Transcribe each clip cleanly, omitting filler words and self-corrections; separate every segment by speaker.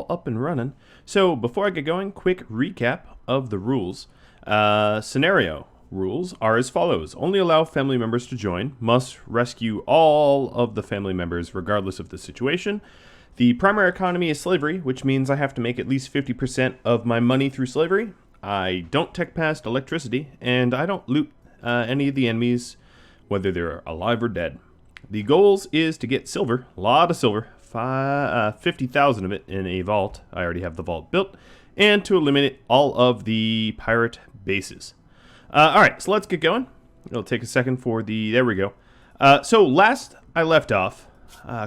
Speaker 1: up and running. So before I get going, quick recap of the rules. Scenario rules are as follows. Only allow family members to join. Must rescue all of the family members regardless of the situation. The primary economy is slavery, which means I have to make at least 50% of my money through slavery. I don't tech past electricity, and I don't loot any of the enemies, whether they're alive or dead. The goals is to get silver, a lot of silver, 50,000 of it in a vault. I already have the vault built, and to eliminate all of the pirate bases. Alright, so let's get going. It'll take a second for the... There we go. So last I left off,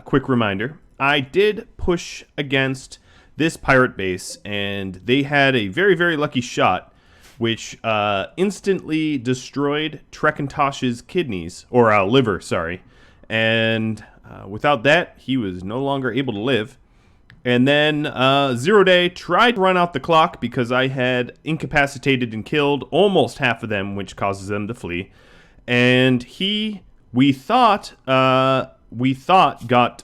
Speaker 1: quick reminder, I did push against this pirate base, and they had a very, very lucky shot, which instantly destroyed Trekintosh's kidneys, or liver, sorry. And without that, he was no longer able to live. And then Zero Day tried to run out the clock because I had incapacitated and killed almost half of them, which causes them to flee. And we thought got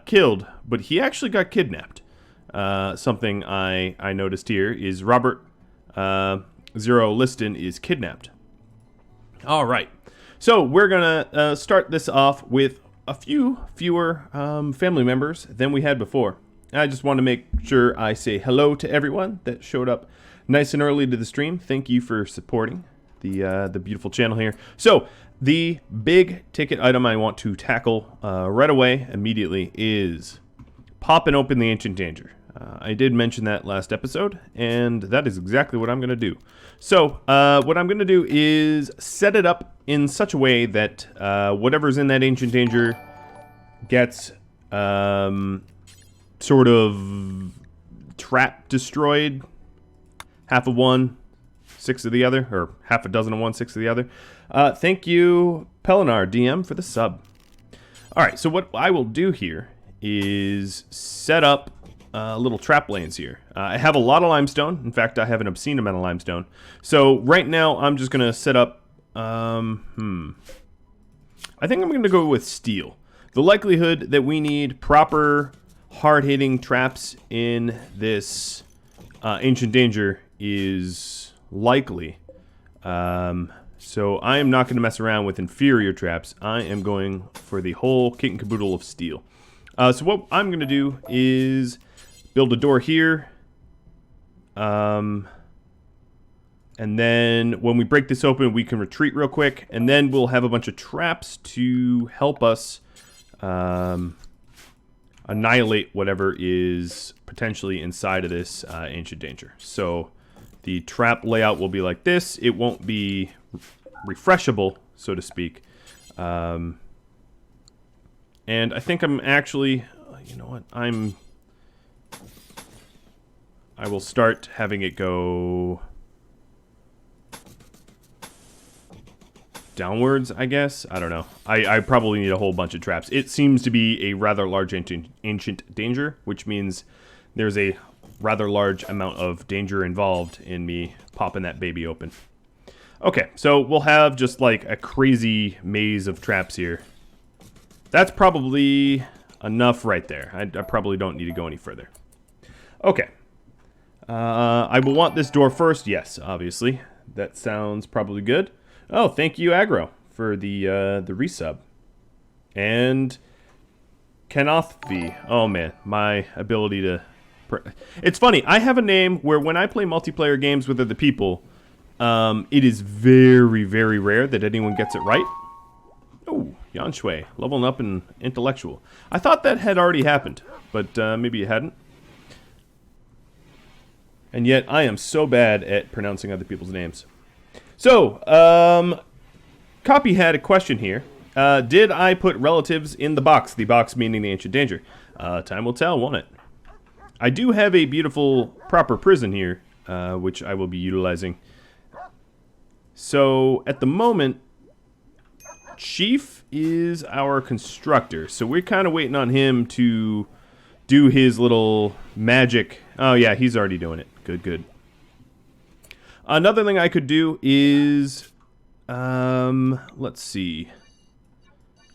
Speaker 1: killed, but he actually got kidnapped. Something I noticed here is Robert Zero Liston is kidnapped. All right. So we're going to start this off with a few fewer family members than we had before. I just want to make sure I say hello to everyone that showed up nice and early to the stream. Thank you for supporting the beautiful channel here. So the big ticket item I want to tackle right away, immediately, is popping open the Ancient Danger. I did mention that last episode, and that is exactly what I'm going to do. So what I'm going to do is set it up in such a way that whatever's in that Ancient Danger gets sort of trap destroyed. Half of one, 6 of the other, or half a dozen of one, 6 of the other. Thank you, Pelinar DM, for the sub. Alright, so what I will do here is set up little trap lanes here. I have a lot of limestone. In fact, I have an obscene amount of limestone. So right now, I'm just going to set up... I think I'm going to go with steel. The likelihood that we need proper, hard-hitting traps in this Ancient Danger is likely. So I am not going to mess around with inferior traps. I am going for the whole kit and caboodle of steel. So what I'm going to do is build a door here. And then when we break this open, we can retreat real quick. And then we'll have a bunch of traps to help us annihilate whatever is potentially inside of this Ancient Danger. So the trap layout will be like this. It won't be refreshable, so to speak. And I think I'm actually... You know what? I will start having it go downwards, I guess. I don't know. I probably need a whole bunch of traps. It seems to be a rather large ancient danger, which means there's a rather large amount of danger involved in me popping that baby open. Okay, so we'll have just like a crazy maze of traps here. That's probably enough right there. I probably don't need to go any further. Okay. I will want this door first. Yes, obviously. That sounds probably good. Oh, thank you, Aggro, for the resub. And Kenothvi. Oh, man. My ability to... It's funny. I have a name where when I play multiplayer games with other people, it is very, very rare that anyone gets it right. Oh, Yan Shui, leveling up in intellectual. I thought that had already happened, but maybe it hadn't. And yet, I am so bad at pronouncing other people's names. So, Copy had a question here. Did I put relatives in the box? The box meaning the Ancient Danger. Time will tell, won't it? I do have a beautiful, proper prison here, which I will be utilizing. So, at the moment... Chief is our constructor, so we're kind of waiting on him to do his little magic. Oh yeah, he's already doing it. Good, good. Another thing I could do is, let's see.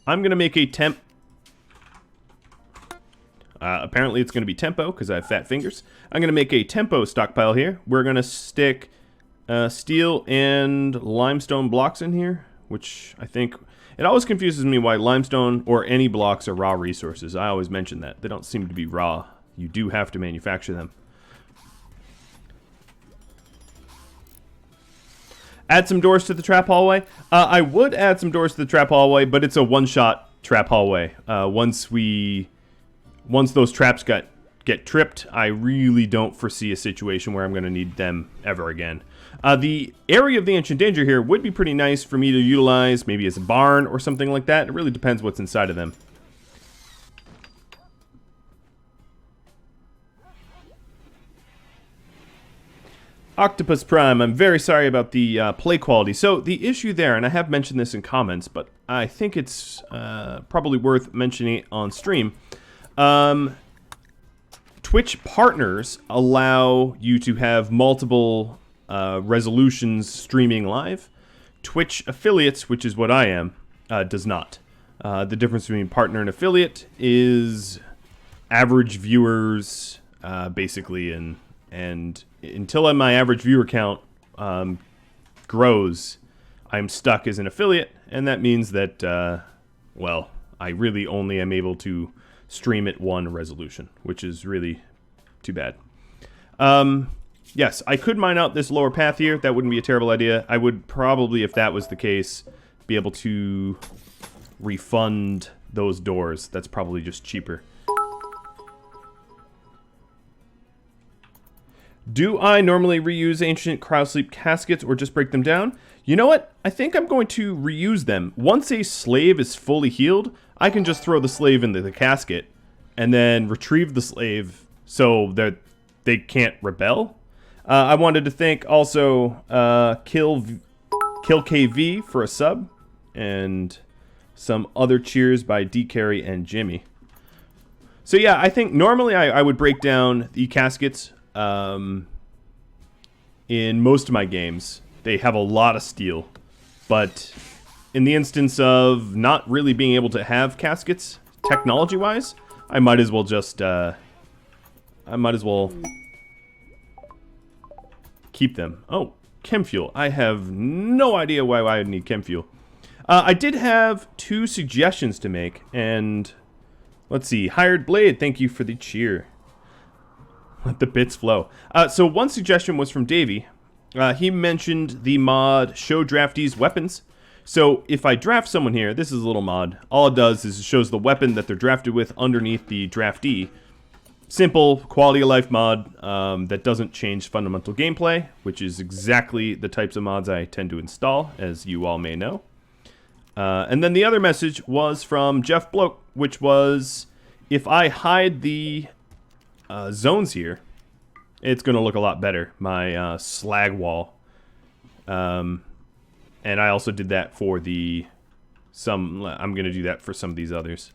Speaker 1: I'm gonna make a temp. Apparently it's going to be tempo because I have fat fingers. I'm going to make a tempo stockpile here. We're going to stick steel and limestone blocks in here, which I think... It always confuses me why limestone or any blocks are raw resources. I always mention that. They don't seem to be raw. You do have to manufacture them. Add some doors to the trap hallway. I would add some doors to the trap hallway, but it's a one-shot trap hallway. Once those traps get tripped, I really don't foresee a situation where I'm going to need them ever again. The area of the Ancient Danger here would be pretty nice for me to utilize, maybe as a barn or something like that. It really depends what's inside of them. Octopus Prime, I'm very sorry about the play quality. So the issue there, and I have mentioned this in comments, but I think it's probably worth mentioning it on stream. Twitch partners allow you to have multiple resolutions streaming live. Twitch affiliates, which is what I am, does not. The difference between partner and affiliate is average viewers, basically, and until my average viewer count grows, I'm stuck as an affiliate, and that means that, well, I really only am able to stream at one resolution, which is really too bad. Yes, I could mine out this lower path here. That wouldn't be a terrible idea. I would probably, if that was the case, be able to refund those doors. That's probably just cheaper. Do I normally reuse ancient cryosleep caskets or just break them down? You know what? I think I'm going to reuse them. Once a slave is fully healed, I can just throw the slave into the casket and then retrieve the slave so that they can't rebel. I wanted to thank also Kill KV for a sub and some other cheers by D Carry and Jimmy. So yeah, I think normally I would break down the caskets. In most of my games, they have a lot of steel, but in the instance of not really being able to have caskets, technology-wise, I might as well just, keep them. Oh, chem fuel. I have no idea why I would need chem fuel. I did have 2 suggestions to make, and let's see. Hired Blade, thank you for the cheer. Let the bits flow. So one suggestion was from Davey. He mentioned the mod Show Draftees Weapons. So if I draft someone here, this is a little mod. All it does is it shows the weapon that they're drafted with underneath the draftee. Simple quality of life mod that doesn't change fundamental gameplay, which is exactly the types of mods I tend to install, as you all may know. And then the other message was from Jeff Bloke, which was, if I hide the zones here, it's going to look a lot better. My slag wall. And I also did that for I'm going to do that for some of these others.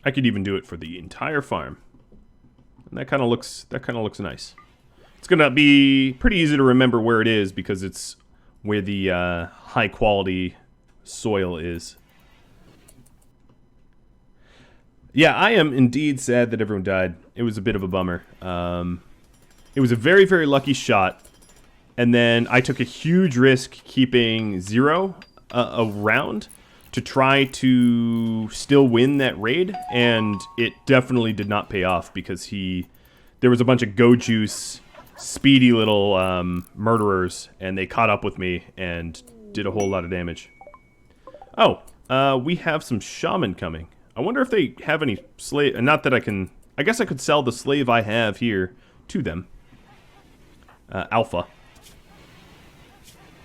Speaker 1: I could even do it for the entire farm. And that kind of looks nice. It's going to be pretty easy to remember where it is because it's where the high quality soil is. Yeah, I am indeed sad that everyone died. It was a bit of a bummer. It was a very, very lucky shot. And then I took a huge risk keeping Zero around to try to still win that raid. And it definitely did not pay off because there was a bunch of go juice, speedy little murderers. And they caught up with me and did a whole lot of damage. Oh, we have some shaman coming. I wonder if they have any slave... Not that I guess I could sell the slave I have here to them. Alpha.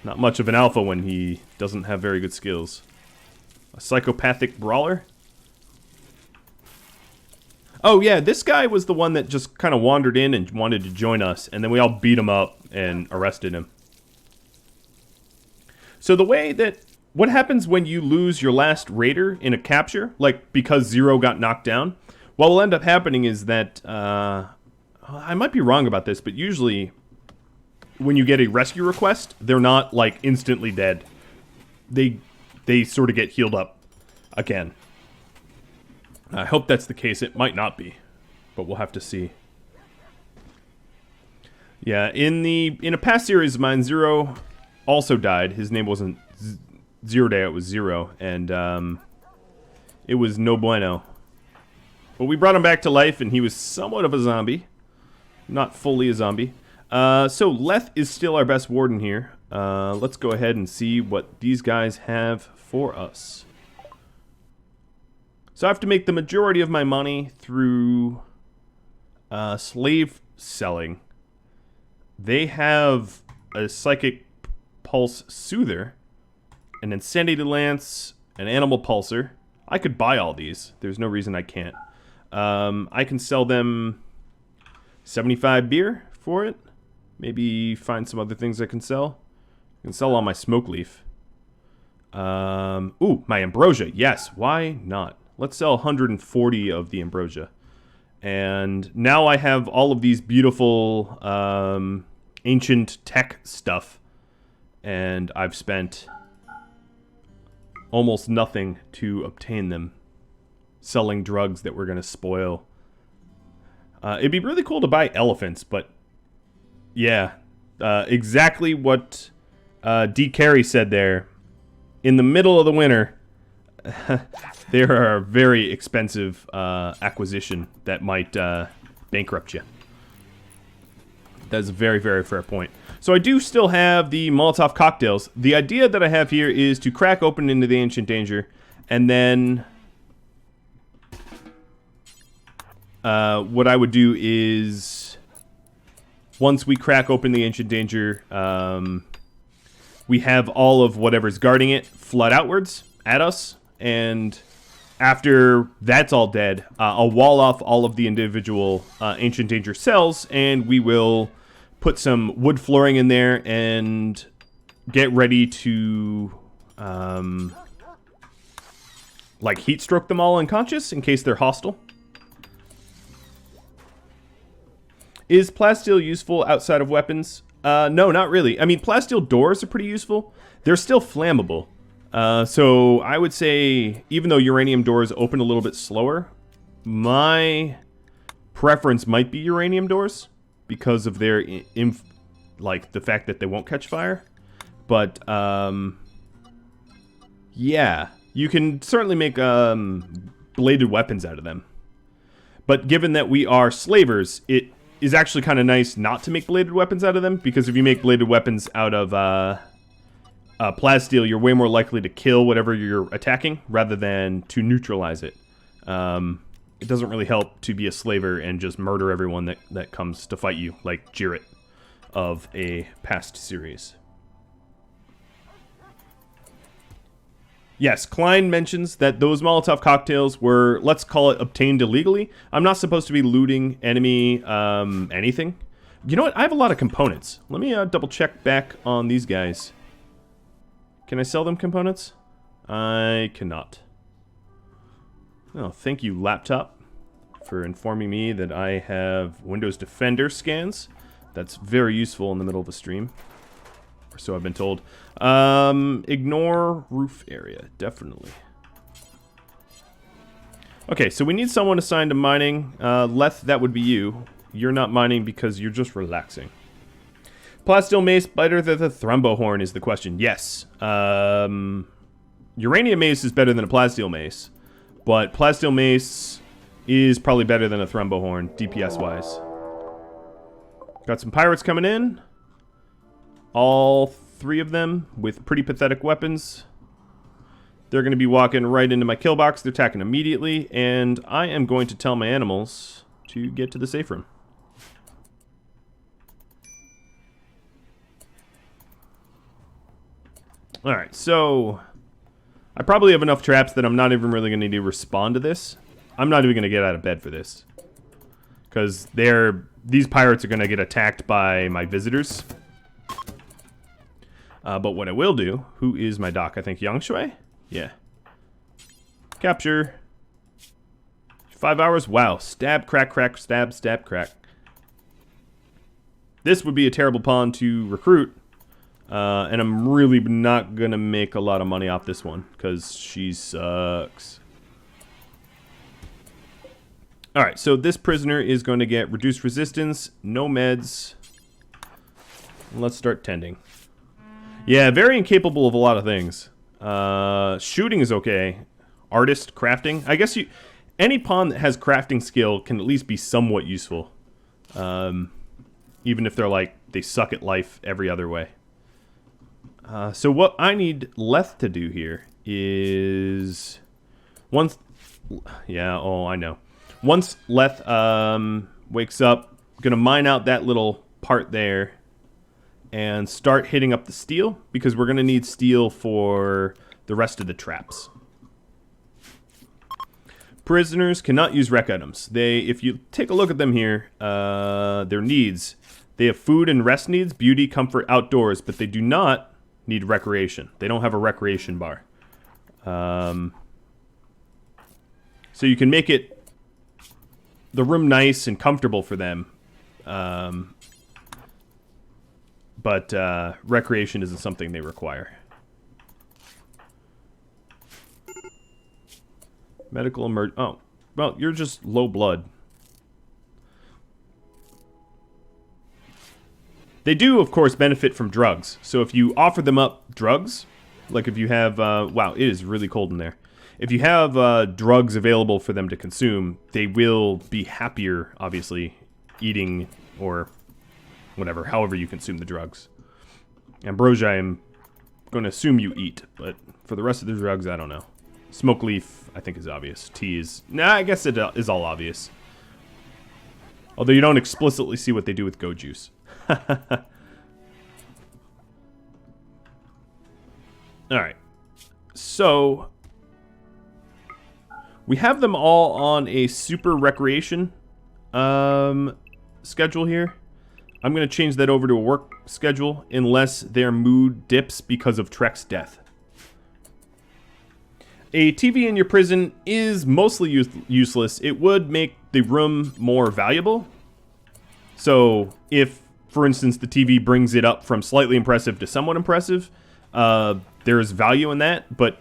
Speaker 1: Not much of an alpha when he doesn't have very good skills. A psychopathic brawler? Oh yeah, this guy was the one that just kind of wandered in and wanted to join us. And then we all beat him up and arrested him. So the way that... What happens when you lose your last raider in a capture? Like, because Zero got knocked down? What will end up happening is that... I might be wrong about this, but usually... when you get a rescue request, they're not, like, instantly dead. They sort of get healed up again. I hope that's the case. It might not be, but we'll have to see. Yeah, in a past series of mine, Zero also died. His name wasn't Zero Day, it was Zero, and it was no bueno. But we brought him back to life, and he was somewhat of a zombie. Not fully a zombie. So Leth is still our best warden here. Let's go ahead and see what these guys have for us. So I have to make the majority of my money through slave selling. They have a Psychic Pulse Soother, an Insanity Lance, an Animal Pulsar. I could buy all these. There's no reason I can't. I can sell them 75 beer for it. Maybe find some other things I can sell. I can sell all my Smoke Leaf. Ooh, my Ambrosia. Yes, why not? Let's sell 140 of the Ambrosia. And now I have all of these beautiful ancient tech stuff. And I've spent almost nothing to obtain them. Selling drugs that we're going to spoil. It'd be really cool to buy elephants, but yeah. Exactly what D. Carey said there. In the middle of the winter, they are a very expensive acquisition that might bankrupt you. That's a very, very fair point. So I do still have the Molotov cocktails. The idea that I have here is to crack open into the Ancient Danger, and then what I would do is, once we crack open the Ancient Danger, we have all of whatever's guarding it flood outwards at us, and after that's all dead, I'll wall off all of the individual Ancient Danger cells, and we will put some wood flooring in there and get ready to like heat stroke them all unconscious in case they're hostile. Is plasteel useful outside of weapons? No, not really. I mean, plasteel doors are pretty useful. They're still flammable. So I would say, even though uranium doors open a little bit slower, my preference might be uranium doors because of their, like, the fact that they won't catch fire. But, yeah, you can certainly make bladed weapons out of them. But given that we are slavers, it is actually kind of nice not to make bladed weapons out of them, because if you make bladed weapons out of plasteel, you're way more likely to kill whatever you're attacking rather than to neutralize it. It doesn't really help to be a slaver and just murder everyone that comes to fight you, like Jarrett of a past series. Yes, Klein mentions that those Molotov cocktails were, let's call it, obtained illegally. I'm not supposed to be looting enemy anything. You know what? I have a lot of components. Let me double check back on these guys. Can I sell them components? I cannot. Oh, thank you, laptop, for informing me that I have Windows Defender scans. That's very useful in the middle of a stream. Or so I've been told. Ignore roof area, definitely. Okay, so we need someone assigned to mining. Leth, that would be you. You're not mining because you're just relaxing. Plasteel mace better than the thrombohorn is the question. Yes. Uranium mace is better than a plasteel mace. But plasteel mace is probably better than a thrombohorn, DPS-wise. Got some pirates coming in. All three of them with pretty pathetic weapons. They're going to be walking right into my kill box. They're attacking immediately. And I am going to tell my animals to get to the safe room. Alright, so I probably have enough traps that I'm not even really going to need to respond to this. I'm not even going to get out of bed for this. Because these pirates are going to get attacked by my visitors. But what I will do, who is my doc? I think Yangshui? Yeah. Capture. 5 hours? Wow. Stab, crack, crack, stab, stab, crack. This would be a terrible pawn to recruit. And I'm really not going to make a lot of money off this one, because she sucks. Alright, so this prisoner is going to get reduced resistance, no meds. Let's start tending. Yeah, very incapable of a lot of things. Shooting is okay. Artist, crafting. I guess any pawn that has crafting skill can at least be somewhat useful. Even if they're like, they suck at life every other way. So what I need Leth to do here is... Once... Yeah, oh, I know. Once Leth wakes up, I'm going to mine out that little part there and start hitting up the steel, because we're going to need steel for the rest of the traps. Prisoners cannot use rec items. If you take a look at them here, their needs, they have food and rest needs, beauty, comfort, outdoors, but they do not need recreation. They don't have a recreation bar. So you can make the room nice and comfortable for them. But recreation isn't something they require. Medical emerg... Oh, well, you're just low blood. They do, of course, benefit from drugs. So if you offer them up drugs, like if you have... wow, it is really cold in there. If you have drugs available for them to consume, they will be happier, obviously, eating or whatever, however you consume the drugs. Ambrosia, I'm going to assume you eat, but for the rest of the drugs, I don't know. Smoke leaf, I think, is obvious. Tea is... Nah, I guess it is all obvious. Although you don't explicitly see what they do with go juice. Alright. So... we have them all on a super recreation schedule here. I'm going to change that over to a work schedule unless their mood dips because of Trek's death. A TV in your prison is mostly useless. It would make the room more valuable. So if, for instance, the TV brings it up from slightly impressive to somewhat impressive, there's value in that, but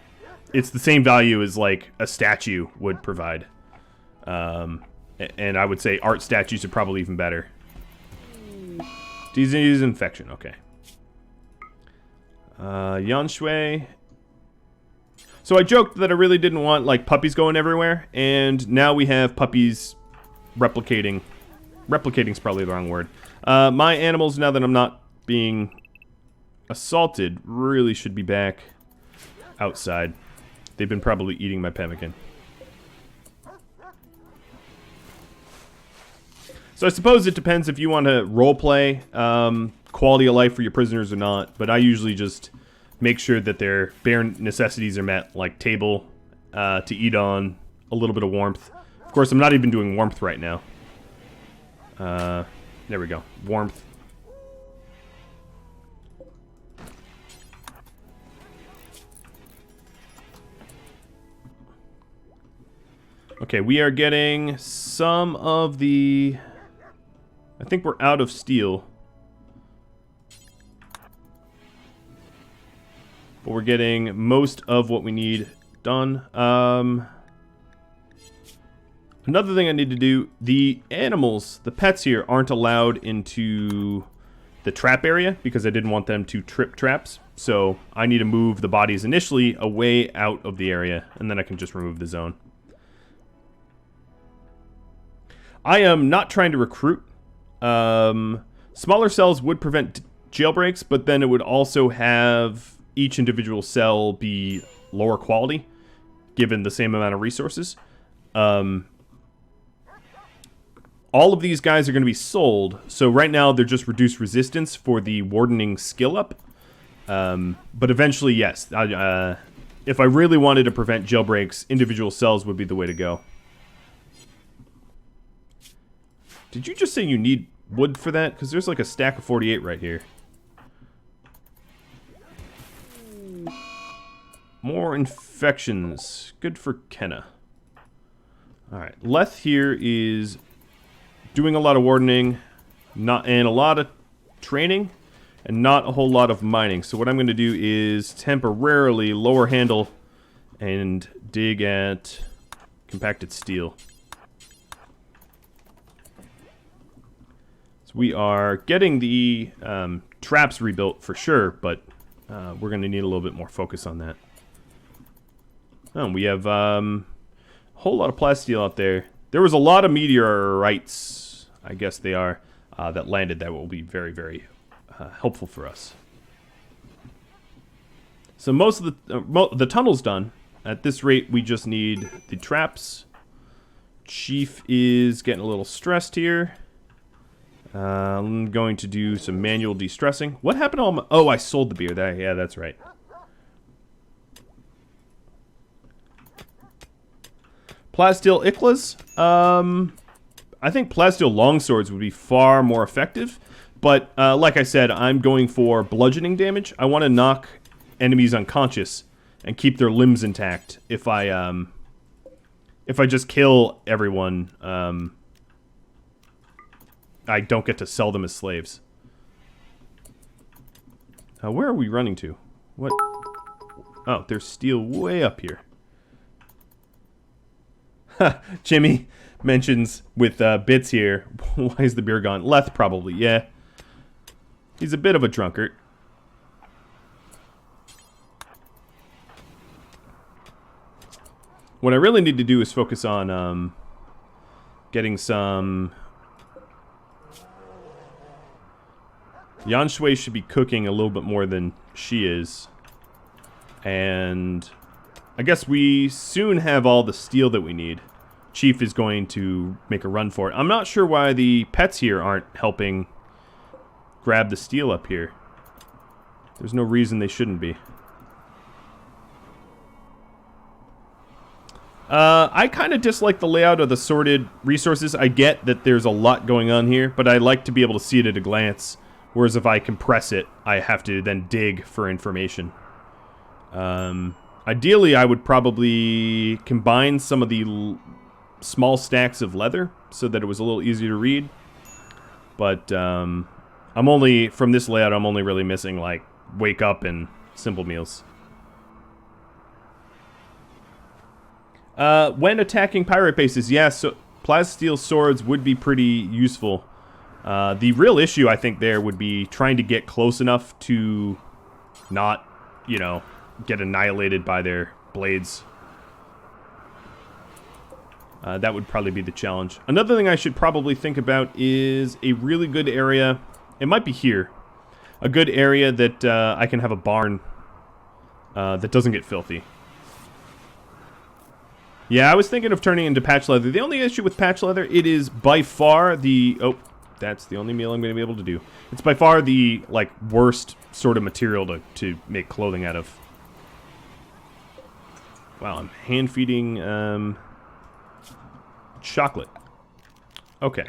Speaker 1: it's the same value as like a statue would provide. And I would say art statues are probably even better. Disease infection, okay. Yanshui. So I joked that I really didn't want like puppies going everywhere, and now we have puppies replicating. Replicating's probably the wrong word. My animals, now that I'm not being assaulted, really should be back outside. They've been probably eating my pemmican. So I suppose it depends if you want to roleplay quality of life for your prisoners or not, but I usually just make sure that their bare necessities are met, like table to eat on, a little bit of warmth. Of course, I'm not even doing warmth right now. There we go. Warmth. Okay, we are getting some of the... I think we're out of steel. But we're getting most of what we need done. Another thing I need to do, the animals, the pets here, aren't allowed into the trap area because I didn't want them to trip traps. So I need to move the bodies initially away out of the area, and then I can just remove the zone. I am not trying to recruit. Smaller cells would prevent jailbreaks, but then it would also have each individual cell be lower quality, given the same amount of resources. All of these guys are going to be sold, so right now they're just reduced resistance for the wardening skill up. But eventually, yes, if I really wanted to prevent jailbreaks, individual cells would be the way to go. Did you just say you need wood for that? Because there's like a stack of 48 right here. More infections. Good for Kenna. Alright, Leth here is doing a lot of wardening, and a lot of training, and not a whole lot of mining. So what I'm going to do is temporarily lower handle and dig at compacted steel. So we are getting the traps rebuilt for sure, but we're going to need a little bit more focus on that. Oh, we have a whole lot of plasteel out there. There was a lot of meteorites, I guess they are, that landed that will be very, very helpful for us. So most of the tunnel's done. At this rate, we just need the traps. Chief is getting a little stressed here. I'm going to do some manual de-stressing. What happened to all my... Oh, I sold the beer. Yeah, that's right. Plasteel Iklas. I think plasteel longswords would be far more effective. But, like I said, I'm going for bludgeoning damage. I want to knock enemies unconscious and keep their limbs intact. If I just kill everyone, I don't get to sell them as slaves. Where are we running to? What? Oh, there's steel way up here. Jimmy mentions with Bits here, why is the beer gone? Leth probably, yeah. He's a bit of a drunkard. What I really need to do is focus on getting some... Yan Shui should be cooking a little bit more than she is. And I guess we soon have all the steel that we need. Chief is going to make a run for it. I'm not sure why the pets here aren't helping grab the steel up here. There's no reason they shouldn't be. I kind of dislike the layout of the sorted resources. I get that there's a lot going on here, but I like to be able to see it at a glance. Whereas if I compress it, I have to then dig for information. Ideally, I would probably combine some of the small stacks of leather so that it was a little easier to read. But I'm only, from this layout, I'm only really missing, like, wake up and simple meals. When attacking pirate bases, yeah, so plasteel swords would be pretty useful. The real issue, I think, there would be trying to get close enough to not, you know, get annihilated by their blades. That would probably be the challenge. Another thing I should probably think about is a really good area. It might be here. A good area that I can have a barn that doesn't get filthy. Yeah, I was thinking of turning into patch leather. The only issue with patch leather, it is by far the... Oh, that's the only meal I'm going to be able to do. It's by far the, like, worst sort of material to make clothing out of. Wow, I'm hand-feeding chocolate. Okay.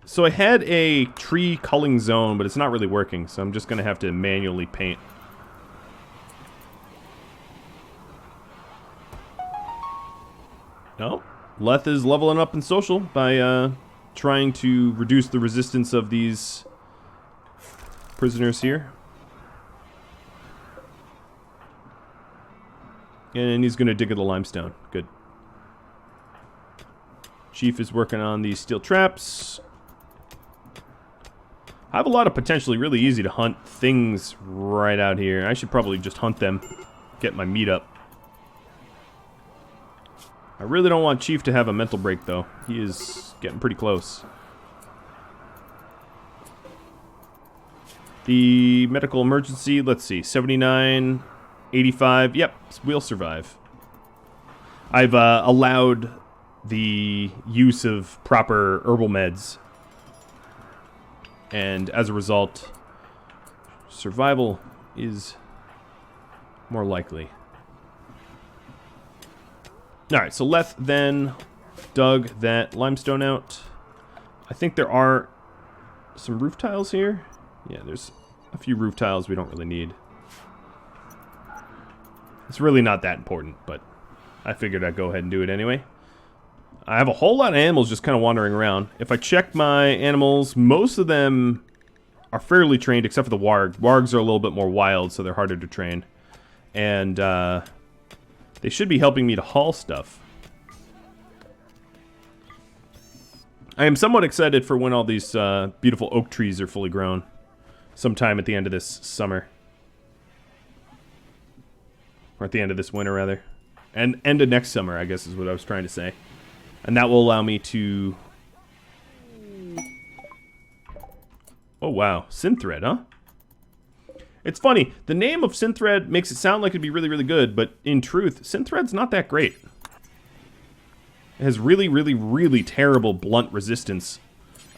Speaker 1: So I had a tree culling zone, but it's not really working, so I'm just going to have to manually paint. Oh, Leth is leveling up in social by trying to reduce the resistance of these prisoners here. And he's going to dig at the limestone. Good. Chief is working on these steel traps. I have a lot of potentially really easy to hunt things right out here. I should probably just hunt them, get my meat up. I really don't want Chief to have a mental break, though. He is getting pretty close. The medical emergency, let's see, 79, 85. Yep, we'll survive. I've allowed the use of proper herbal meds. And as a result, survival is more likely. Alright, so Leth then dug that limestone out. I think there are some roof tiles here. Yeah, there's a few roof tiles we don't really need. It's really not that important, but I figured I'd go ahead and do it anyway. I have a whole lot of animals just kind of wandering around. If I check my animals, most of them are fairly trained, except for the warg. Wargs are a little bit more wild, so they're harder to train. And, they should be helping me to haul stuff. I am somewhat excited for when all these beautiful oak trees are fully grown. Sometime at the end of this summer. Or at the end of this winter, rather. And end of next summer, I guess is what I was trying to say. And that will allow me to... Oh, wow. Synthread, huh? It's funny. The name of Synthread makes it sound like it'd be really, really good, but in truth, Synthread's not that great. It has really, really, really terrible blunt resistance.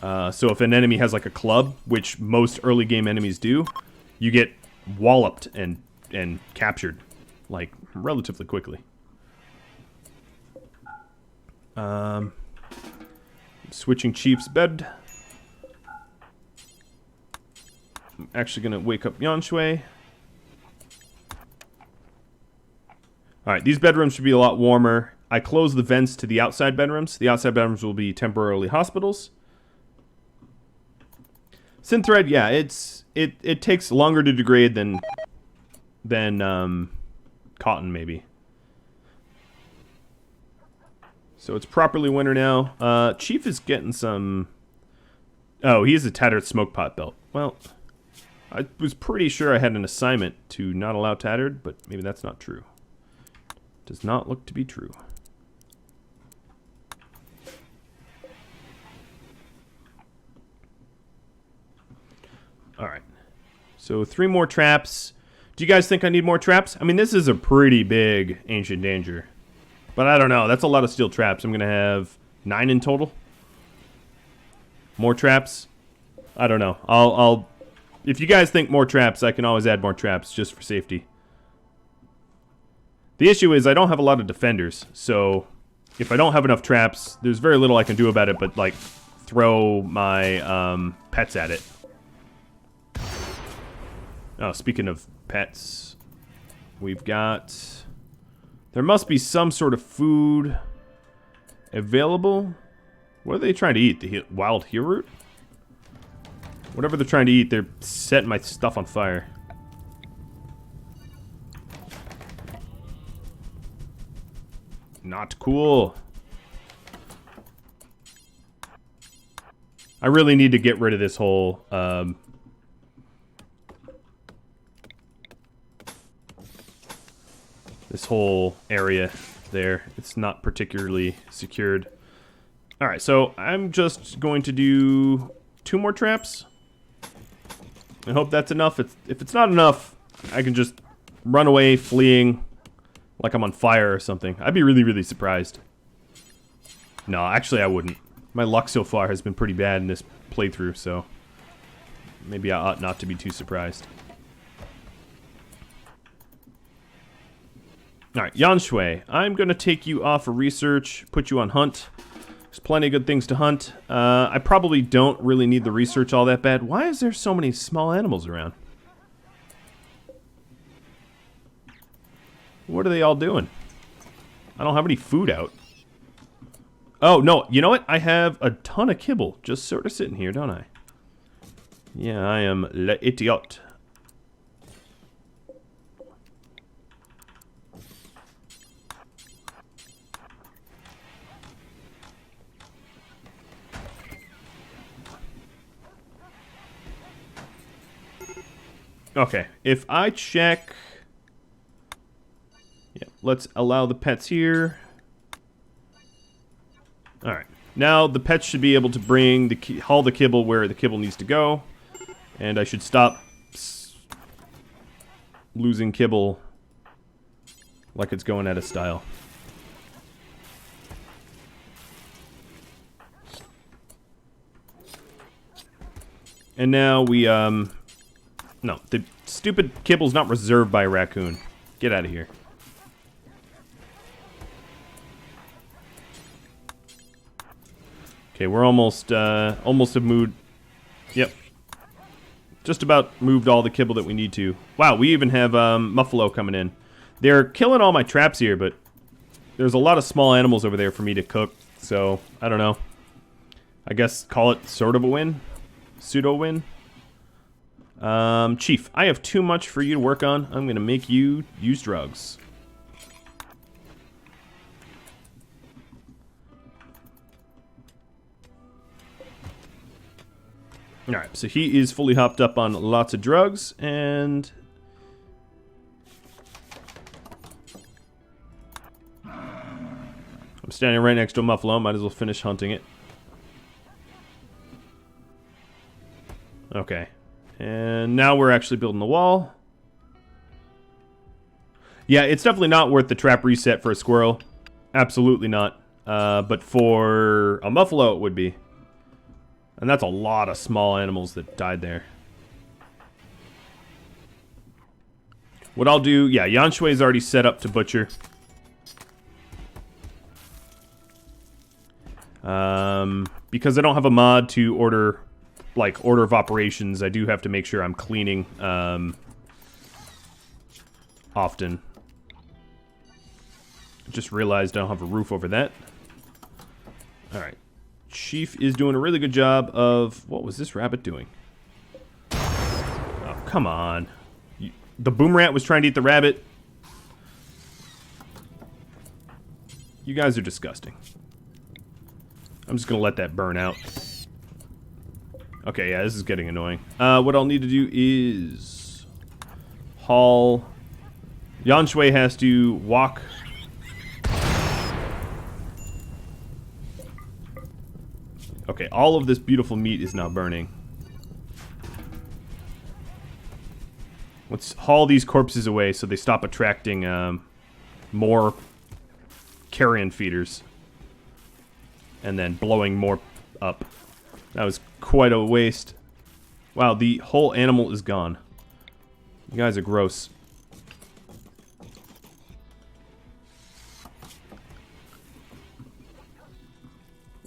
Speaker 1: So if an enemy has like a club, which most early game enemies do, you get walloped and captured, like, relatively quickly. Switching Chief's bed. I'm actually going to wake up Yanshui. Alright, these bedrooms should be a lot warmer. I close the vents to the outside bedrooms. The outside bedrooms will be temporarily hospitals. Synthread, yeah, it takes longer to degrade than cotton, maybe. So it's properly winter now. Chief is getting some... Oh, he has a tattered smoke pot belt. Well, I was pretty sure I had an assignment to not allow tattered, but maybe that's not true. Does not look to be true. Alright. So 3 more traps. Do you guys think I need more traps? I mean, this is a pretty big Ancient Danger. But I don't know. That's a lot of steel traps. I'm going to have 9 in total. More traps? I don't know. I'll... If you guys think more traps, I can always add more traps just for safety. The issue is I don't have a lot of defenders. So if I don't have enough traps, there's very little I can do about it but, like, throw my pets at it. Oh, speaking of pets, we've got... There must be some sort of food available. What are they trying to eat? The wild heel root? Whatever they're trying to eat, they're setting my stuff on fire. Not cool. I really need to get rid of this whole... this whole area there. It's not particularly secured. Alright, so I'm just going to do 2 more traps. I hope that's enough. If it's not enough, I can just run away fleeing like I'm on fire or something. I'd be really, really surprised. No, actually I wouldn't. My luck so far has been pretty bad in this playthrough, so maybe I ought not to be too surprised. Alright, Yanshui, I'm going to take you off of research, put you on hunt. There's plenty of good things to hunt. I probably don't really need the research all that bad. Why is there so many small animals around? What are they all doing? I don't have any food out. Oh, no, you know what? I have a ton of kibble just sort of sitting here, don't I? Yeah, I am l'idiot. Okay, if I check... Yeah, let's allow the pets here. Alright, now the pets should be able to bring the haul the kibble where the kibble needs to go. And I should stop losing kibble like it's going out of style. And now we, no, the stupid kibble's not reserved by a raccoon. Get out of here. Okay, we're almost have moved. Yep. Just about moved all the kibble that we need to. Wow, we even have Muffalo coming in. They're killing all my traps here, but there's a lot of small animals over there for me to cook. So, I don't know. I guess call it sort of a win. Pseudo-win. Chief, I have too much for you to work on. I'm going to make you use drugs. Alright, so he is fully hopped up on lots of drugs, and... I'm standing right next to a muffalo, might as well finish hunting it. Okay. And now we're actually building the wall. Yeah, it's definitely not worth the trap reset for a squirrel. Absolutely not. But for a muffalo, it would be. And that's a lot of small animals that died there. What I'll do... Yeah, Yanshui is already set up to butcher. Because I don't have a mod to order... like, order of operations, I do have to make sure I'm cleaning, often. Just realized I don't have a roof over that. Alright. Chief is doing a really good job of... What was this rabbit doing? Oh, come on. The boom rat was trying to eat the rabbit. You guys are disgusting. I'm just gonna let that burn out. Okay, yeah, this is getting annoying. What I'll need to do is... haul... Yanshui has to walk... Okay, all of this beautiful meat is now burning. Let's haul these corpses away so they stop attracting more carrion feeders. And then blowing more up. That was quite a waste. Wow, the whole animal is gone. You guys are gross.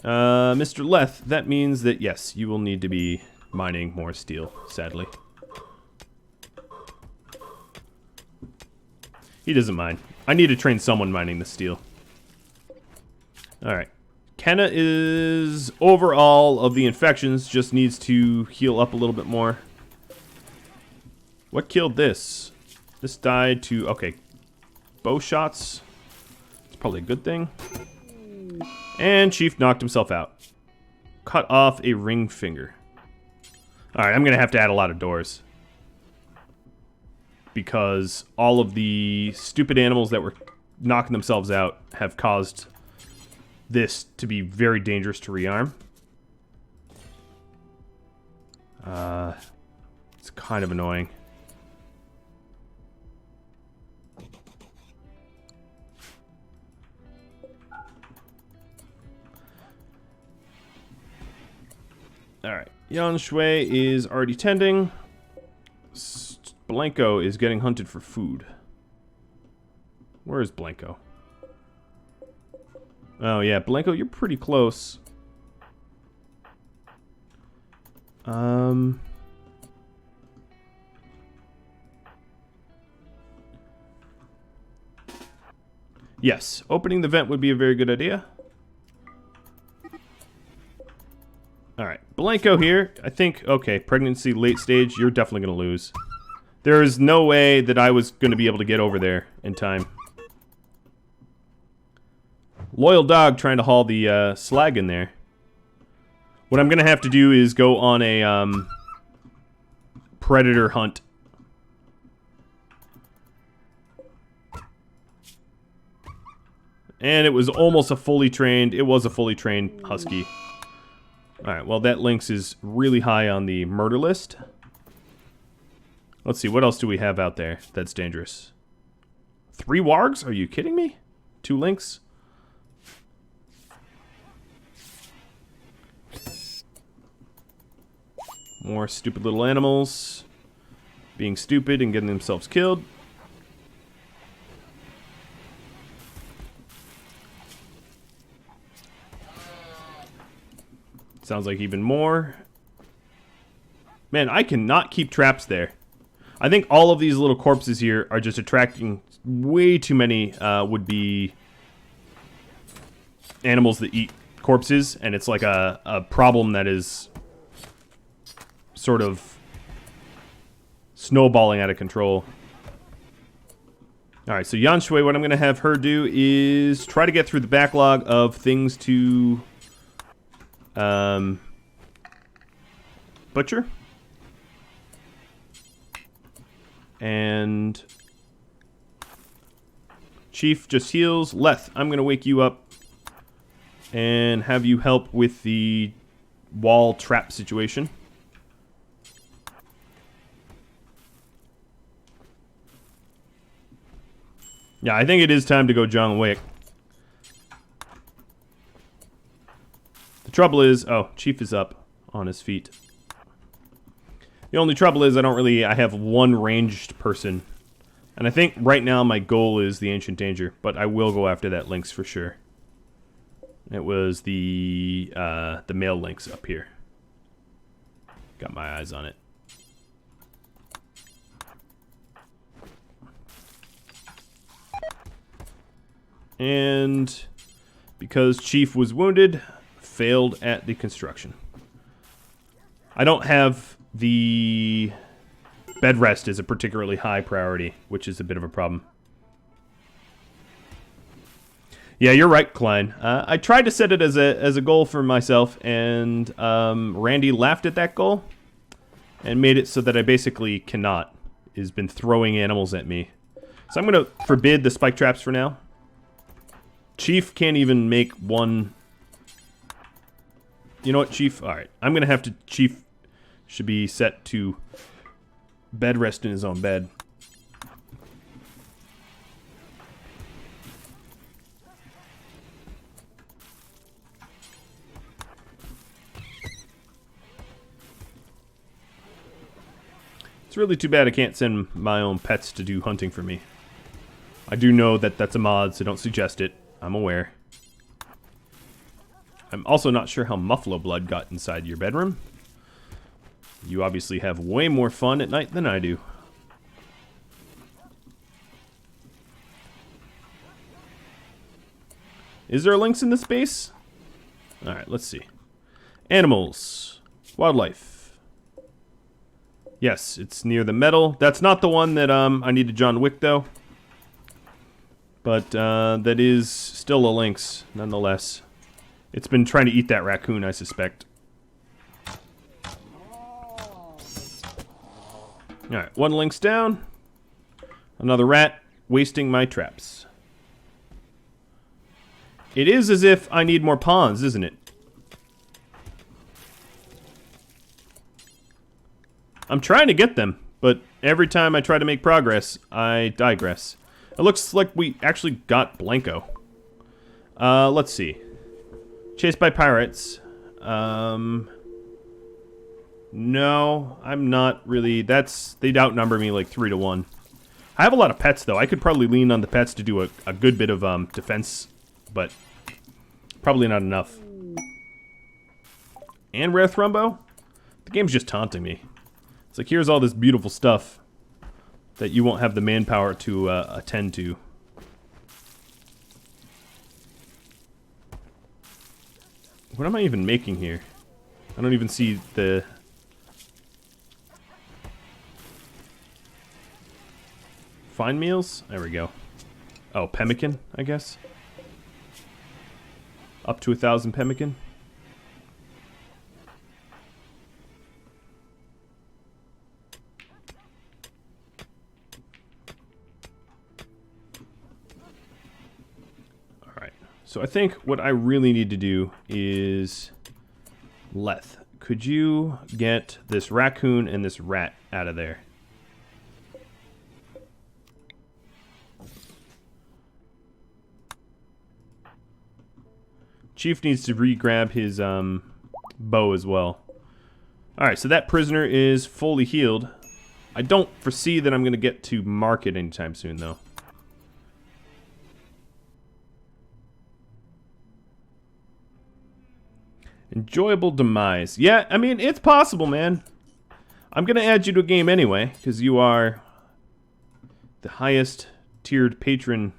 Speaker 1: Mr. Leth, that means that, yes, you will need to be mining more steel, sadly. He doesn't mind. I need to train someone mining the steel. Alright. Kenna is over all of the infections, just needs to heal up a little bit more. What killed this? This died to, okay, bow shots. It's probably a good thing. And Chief knocked himself out. Cut off a ring finger. Alright, I'm going to have to add a lot of doors. Because all of the stupid animals that were knocking themselves out have caused this to be very dangerous to rearm. It's kind of annoying. Alright, Yanshui is already tending. Blanco is getting hunted for food. Where is Blanco? Oh yeah, Blanco, you're pretty close. Yes, opening the vent would be a very good idea. Alright, Blanco here. I think, okay, pregnancy late stage, you're definitely going to lose. There is no way that I was going to be able to get over there in time. Loyal dog trying to haul the slag in there. What I'm going to have to do is go on a predator hunt. And it was almost a fully trained, it was a fully trained husky. Alright, well that lynx is really high on the murder list. Let's see, what else do we have out there that's dangerous? 3 wargs? Are you kidding me? 2 lynx? More stupid little animals being stupid and getting themselves killed. Sounds like even more. Man, I cannot keep traps there. I think all of these little corpses here are just attracting way too many would-be animals that eat corpses, and it's like a problem that is sort of snowballing out of control. Alright, so Yanshui, what I'm going to have her do is try to get through the backlog of things to... butcher. And Chief just heals. Leth, I'm going to wake you up and have you help with the wall trap situation. Yeah, I think it is time to go John Wick. The trouble is, oh, Chief is up on his feet. The only trouble is I have one ranged person. And I think right now my goal is the Ancient Danger, but I will go after that lynx for sure. It was the male lynx up here. Got my eyes on it. And because Chief was wounded, failed at the construction. I don't have the bed rest as a particularly high priority, which is a bit of a problem. Yeah, you're right, Klein. I tried to set it as a goal for myself, and Randy laughed at that goal and made it so that I basically cannot. He's been throwing animals at me. So I'm going to forbid the spike traps for now. Chief can't even make one. You know what, Chief? Alright, I'm going to have to... Chief should be set to bed rest in his own bed. It's really too bad I can't send my own pets to do hunting for me. I do know that that's a mod, so don't suggest it. I'm aware. I'm also not sure how Muffalo Blood got inside your bedroom. You obviously have way more fun at night than I do. Is there a lynx in this base? Alright, let's see. Animals. Wildlife. Yes, it's near the metal. That's not the one that I need to John Wick, though. But that is still a lynx, nonetheless. It's been trying to eat that raccoon, I suspect. Alright, one lynx down. Another rat wasting my traps. It is as if I need more pawns, isn't it? I'm trying to get them, but every time I try to make progress, I digress. It looks like we actually got Blanco. Let's see. Chased by pirates. No, I'm not really. They'd outnumber me like 3-1. I have a lot of pets, though. I could probably lean on the pets to do a good bit of defense, but probably not enough. And Rare Thrumbo? The game's just taunting me. It's like, here's all this beautiful stuff that you won't have the manpower to attend to. What am I even making here? I don't even see the... Fine meals? There we go. Oh, pemmican, I guess. Up to 1,000 pemmican. Alright. So I think what I really need to do is... Leth, could you get this raccoon and this rat out of there? Chief needs to re-grab his bow as well. Alright, so that prisoner is fully healed. I don't foresee that I'm going to get to market anytime soon, though. Enjoyable demise. Yeah, I mean, it's possible, man. I'm going to add you to a game anyway, because you are the highest tiered patron...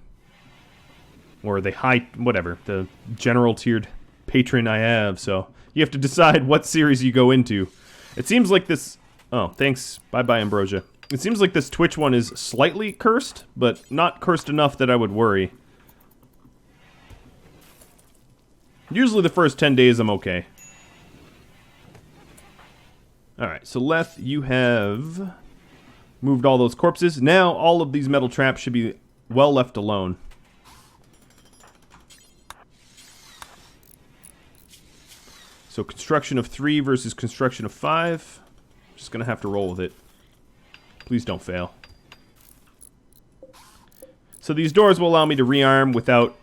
Speaker 1: Or the the general tiered patron I have, so you have to decide what series you go into. It seems like this... Oh, thanks. Bye-bye, Ambrosia. It seems like this Twitch one is slightly cursed, but not cursed enough that I would worry. Usually the first 10 days I'm okay. Alright, so Leth, you have moved all those corpses. Now all of these metal traps should be well left alone. So construction of 3 versus construction of 5. Just gonna have to roll with it. Please don't fail. So these doors will allow me to rearm without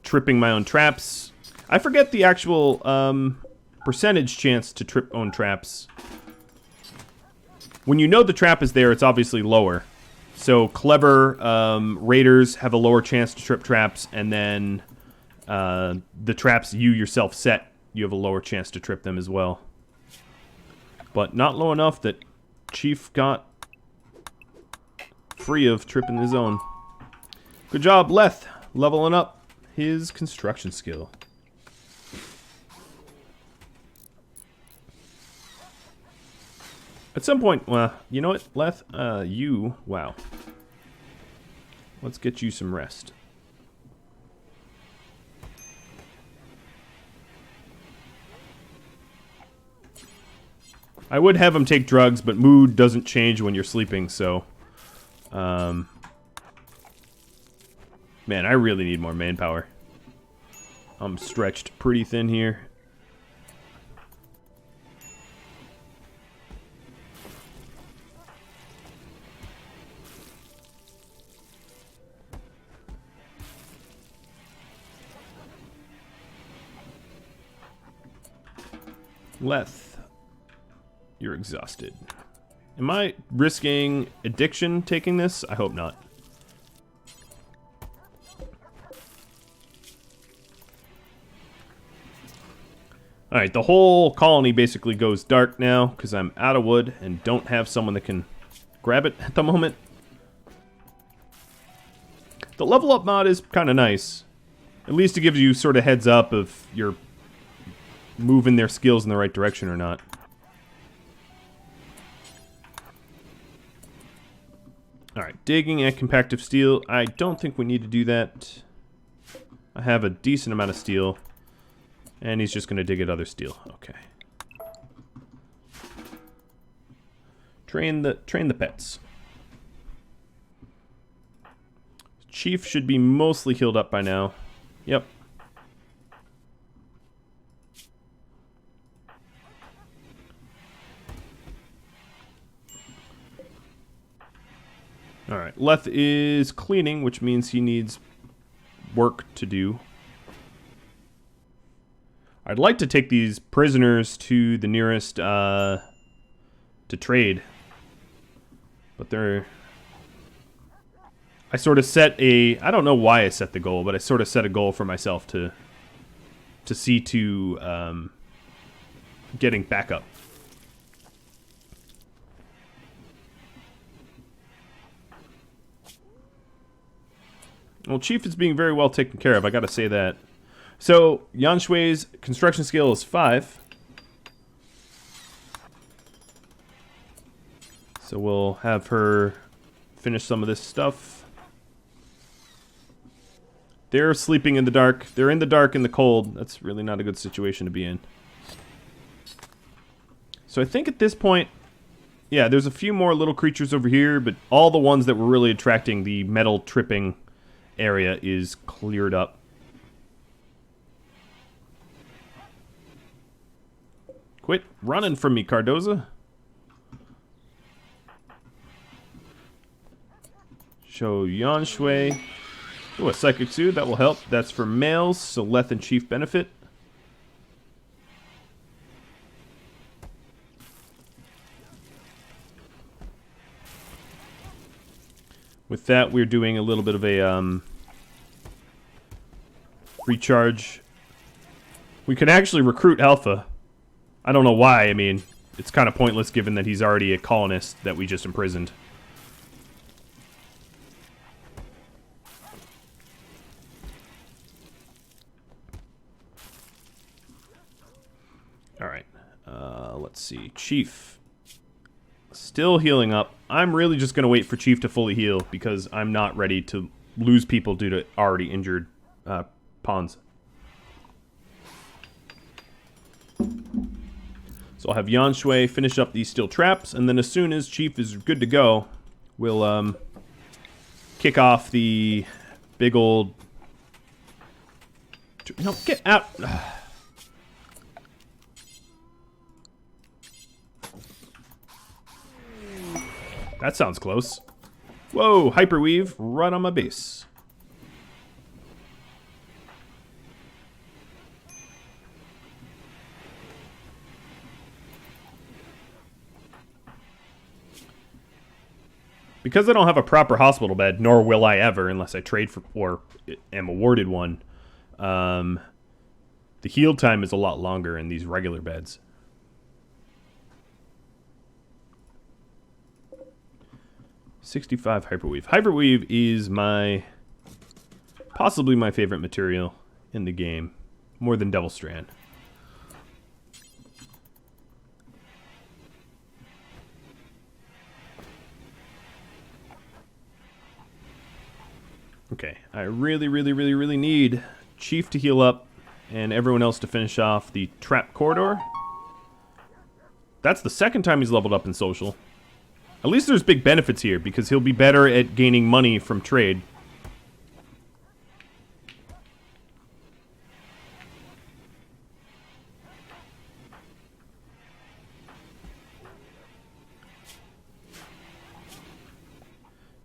Speaker 1: tripping my own traps. I forget the actual percentage chance to trip own traps. When you know the trap is there, it's obviously lower. So clever raiders have a lower chance to trip traps, and then the traps you yourself set, you have a lower chance to trip them as well. But not low enough that Chief got free of tripping his own. Good job, Leth, leveling up his construction skill. At some point, well, you know what, Leth? Wow. Let's get you some rest. I would have him take drugs, but mood doesn't change when you're sleeping, so... man, I really need more manpower. I'm stretched pretty thin here. Leth, you're exhausted. Am I risking addiction taking this? I hope not. Alright, the whole colony basically goes dark now because I'm out of wood and don't have someone that can grab it at the moment. The level up mod is kind of nice. At least it gives you sort of heads up if you're moving their skills in the right direction or not. Alright, digging and compactive steel. I don't think we need to do that. I have a decent amount of steel. And he's just going to dig at other steel. Okay. Train the pets. Chief should be mostly healed up by now. Yep. Alright, Leth is cleaning, which means he needs work to do. I'd like to take these prisoners to the nearest, to trade. But they're... I sort of set a... I don't know why I set the goal, but I sort of set a goal for myself to see to, getting back up. Well, Chief is being very well taken care of, I gotta say that. So, Yan Shui's construction skill is 5. So we'll have her finish some of this stuff. They're sleeping in the dark. They're in the dark in the cold. That's really not a good situation to be in. So I think at this point... Yeah, there's a few more little creatures over here, but all the ones that were really attracting the metal tripping area is cleared up. Quit running from me, Cardoza. Show Yan Shui. Ooh, a Psychic Suit, that will help. That's for males, so Leth and Chief benefit. With that, we're doing a little bit of a recharge. We could actually recruit Alpha. I don't know why. I mean, it's kind of pointless given that he's already a colonist that we just imprisoned. Alright. Let's see. Chief. Still healing up. I'm really just going to wait for Chief to fully heal because I'm not ready to lose people due to already injured pawns. So I'll have Yan Shui finish up these steel traps, and then as soon as Chief is good to go, we'll kick off the big old... No, get out! That sounds close. Whoa, hyperweave right on my base. Because I don't have a proper hospital bed, nor will I ever unless I trade for or am awarded one, the heal time is a lot longer in these regular beds. $65 hyperweave. Hyperweave is possibly my favorite material in the game, more than Devil Strand. Okay, I really need Chief to heal up and everyone else to finish off the trap corridor. That's the second time he's leveled up in social. At least there's big benefits here because he'll be better at gaining money from trade.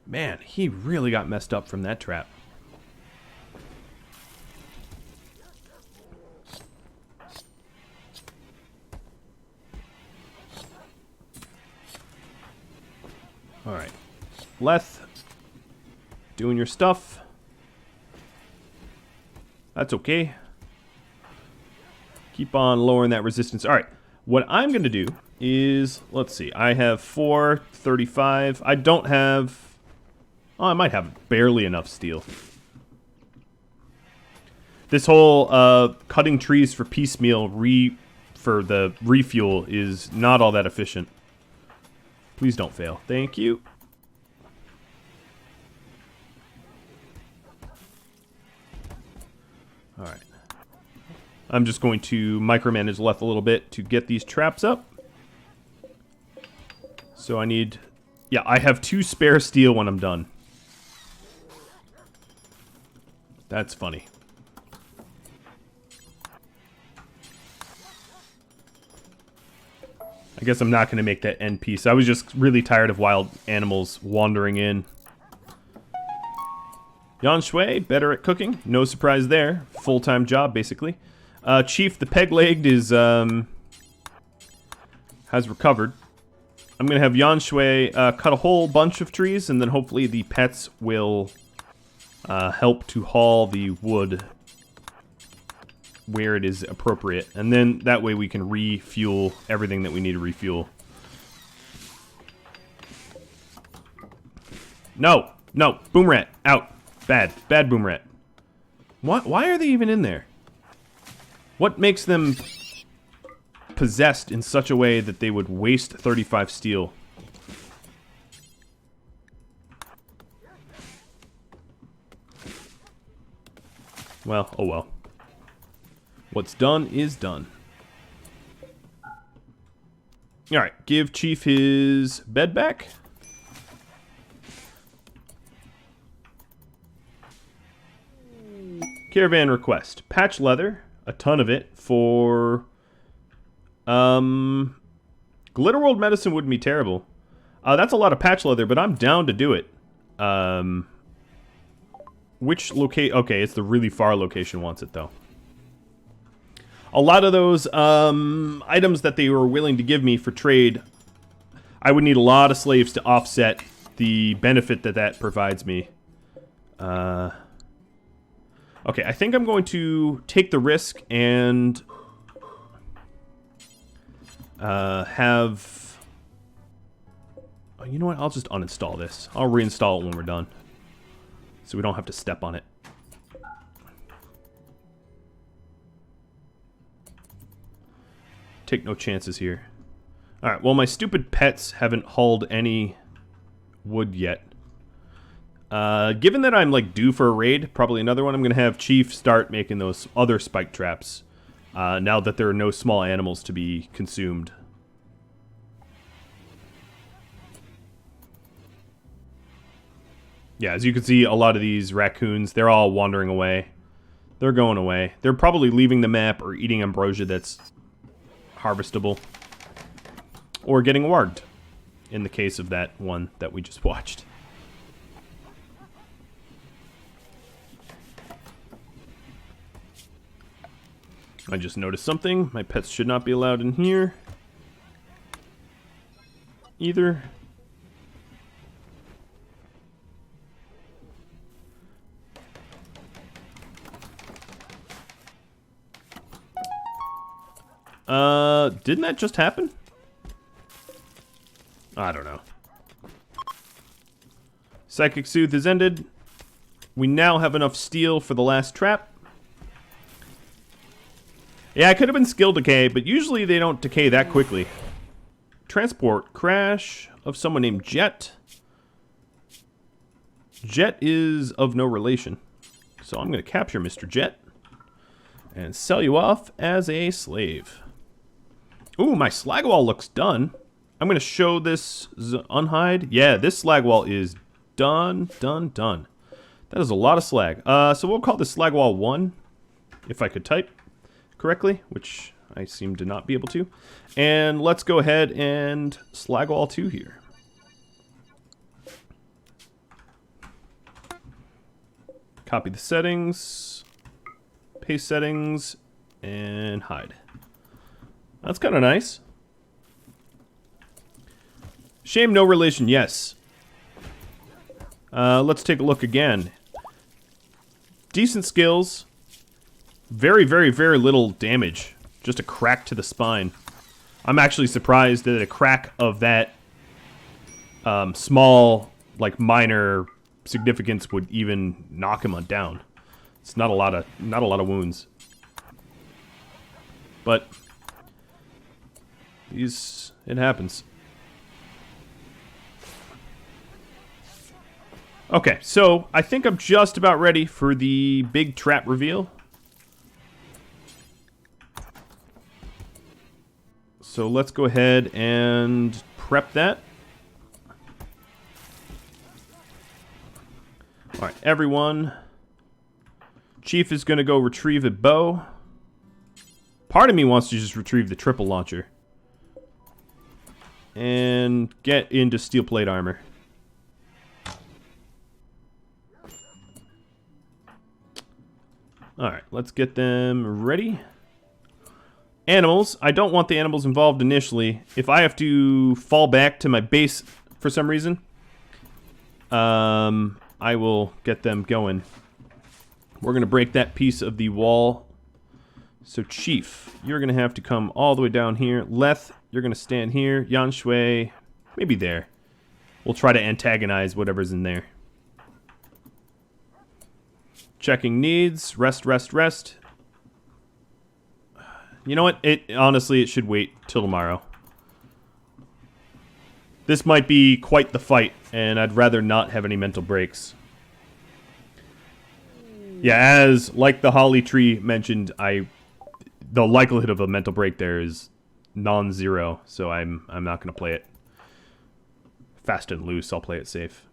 Speaker 1: Man, he really got messed up from that trap. Alright. Leth, doing your stuff. That's okay. Keep on lowering that resistance. Alright, what I'm going to do is, let's see, I have 435. I don't have... Oh, I might have barely enough steel. This whole cutting trees for piecemeal for the refuel is not all that efficient. Please don't fail. Thank you. Alright. I'm just going to micromanage Leth a little bit to get these traps up. So I need... Yeah, I have 2 spare steel when I'm done. That's funny. I guess I'm not going to make that end piece. I was just really tired of wild animals wandering in. Yan Shui, better at cooking. No surprise there. Full-time job, basically. Chief, the peg-legged, has recovered. I'm going to have Yan Shui cut a whole bunch of trees, and then hopefully the pets will help to haul the wood where it is appropriate. And then that way we can refuel everything that we need to refuel. No! No! Boom rat! Out! Bad. Bad boom rat. What? Why are they even in there? What makes them possessed in such a way that they would waste 35 steel? Well, oh well. What's done is done. Alright, give Chief his bed back. Caravan request. Patch leather, a ton of it, for... Glitterworld medicine wouldn't be terrible. That's a lot of patch leather, but I'm down to do it. Which locate? Okay, it's the really far location wants it, though. A lot of those items that they were willing to give me for trade, I would need a lot of slaves to offset the benefit that that provides me. Okay, I think I'm going to take the risk and have... Oh, you know what? I'll just uninstall this. I'll reinstall it when we're done, so we don't have to step on it. Take no chances here. Alright, well, my stupid pets haven't hauled any wood yet. Given that I'm, like, due for a raid, probably another one, I'm going to have Chief start making those other spike traps, now that there are no small animals to be consumed Yeah, as you can see, a lot of these raccoons, they're all wandering away. They're going away. They're probably leaving the map or eating ambrosia that's harvestable. Or getting warged, in the case of that one that we just watched. I just noticed something. My pets should not be allowed in here. Either. Didn't that just happen? I don't know. Psychic Soothe is ended. We now have enough steel for the last trap. Yeah, it could have been skill decay, but usually they don't decay that quickly. Transport crash of someone named Jet. Jet is of no relation. So I'm going to capture Mr. Jet and sell you off as a slave. Ooh, my slag wall looks done. I'm going to show this unhide. Yeah, this slag wall is done. That is a lot of slag. So we'll call this slag wall 1, if I could type correctly, which I seem to not be able to. And let's go ahead and slag wall 2 here. Copy the settings, paste settings, and hide. That's kind of nice. Shame no relation, yes. Let's take a look again. Decent skills. Very, very, very little damage. Just a crack to the spine. I'm actually surprised that a crack of that small, like minor significance would even knock him down. It's not a lot of wounds. But it happens. Okay, so I think I'm just about ready for the big trap reveal. So let's go ahead and prep that. Alright, everyone. Chief is going to go retrieve a bow. Part of me wants to just retrieve the triple launcher. And get into steel plate armor. Alright, let's get them ready. Animals. I don't want the animals involved initially. If I have to fall back to my base for some reason, I will get them going. We're going to break that piece of the wall. So, Chief, you're going to have to come all the way down here. Leth, you're going to stand here. Yan Shui, maybe there. We'll try to antagonize whatever's in there. Checking needs. Rest, rest, rest. You know what? Honestly, it should wait till tomorrow. This might be quite the fight, and I'd rather not have any mental breaks. Yeah, as like the Holly Tree mentioned, the likelihood of a mental break there is non-zero, so I'm not going to play it fast and loose. I'll play it safe.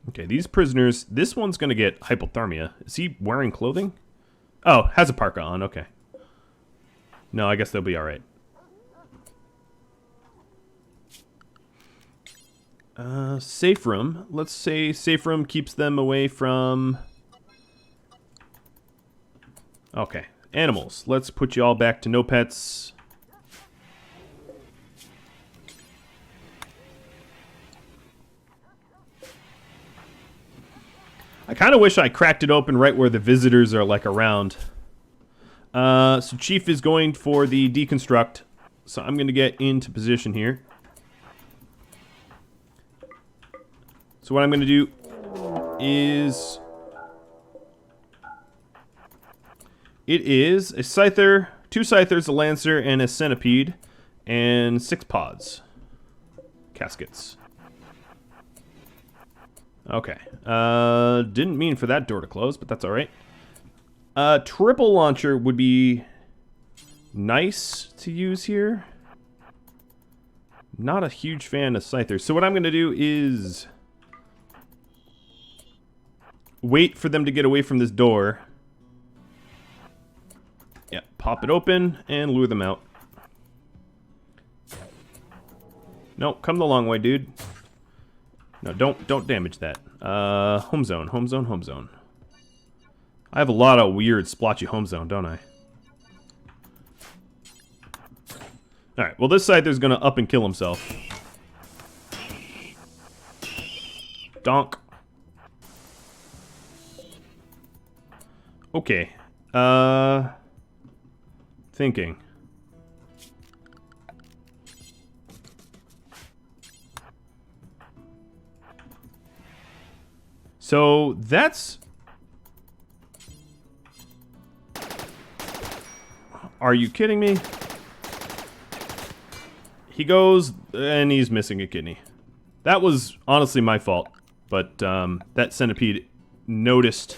Speaker 1: Okay, these prisoners. This one's going to get hypothermia. Is he wearing clothing? Oh, has a parka on. Okay. No, I guess they'll be all right. Safe room. Let's say safe room keeps them away from... Okay. Animals. Let's put you all back to no pets. I kind of wish I cracked it open right where the visitors are, like, around. So Chief is going for the deconstruct. So I'm going to get into position here. So what I'm going to do is... It is a Scyther, 2 Scythers, a Lancer, and a Centipede, and 6 pods. Caskets. Okay. Didn't mean for that door to close, but that's alright. Triple launcher would be nice to use here. Not a huge fan of Scythers. So what I'm going to do is wait for them to get away from this door. Yeah, pop it open and lure them out. No, come the long way, dude. No, don't damage that. Home zone, home zone, home zone. I have a lot of weird splotchy home zone, don't I? Alright, well this Scyther's gonna up and kill himself. Donk. Okay. Thinking. So that's... Are you kidding me? He goes, and he's missing a kidney. That was honestly my fault, but that centipede noticed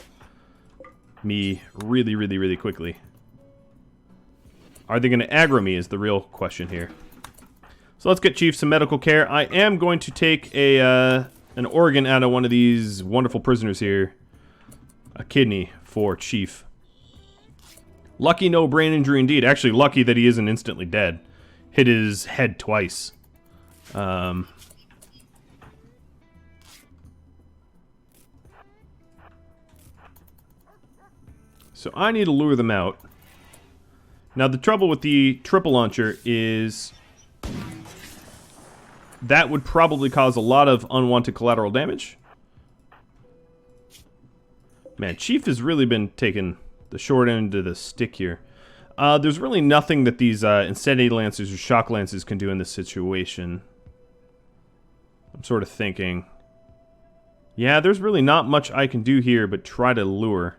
Speaker 1: me really, really, really quickly. Are they going to aggro me is the real question here. So let's get Chief some medical care. I am going to take a an organ out of one of these wonderful prisoners here. A kidney for Chief. Lucky no brain injury indeed. Actually, lucky that he isn't instantly dead. Hit his head twice. So I need to lure them out. Now the trouble with the triple launcher is that would probably cause a lot of unwanted collateral damage. Man, Chief has really been taking the short end of the stick here. There's really nothing that these Insanity Lancers or Shock Lancers can do in this situation. I'm sort of thinking. Yeah, there's really not much I can do here but try to lure.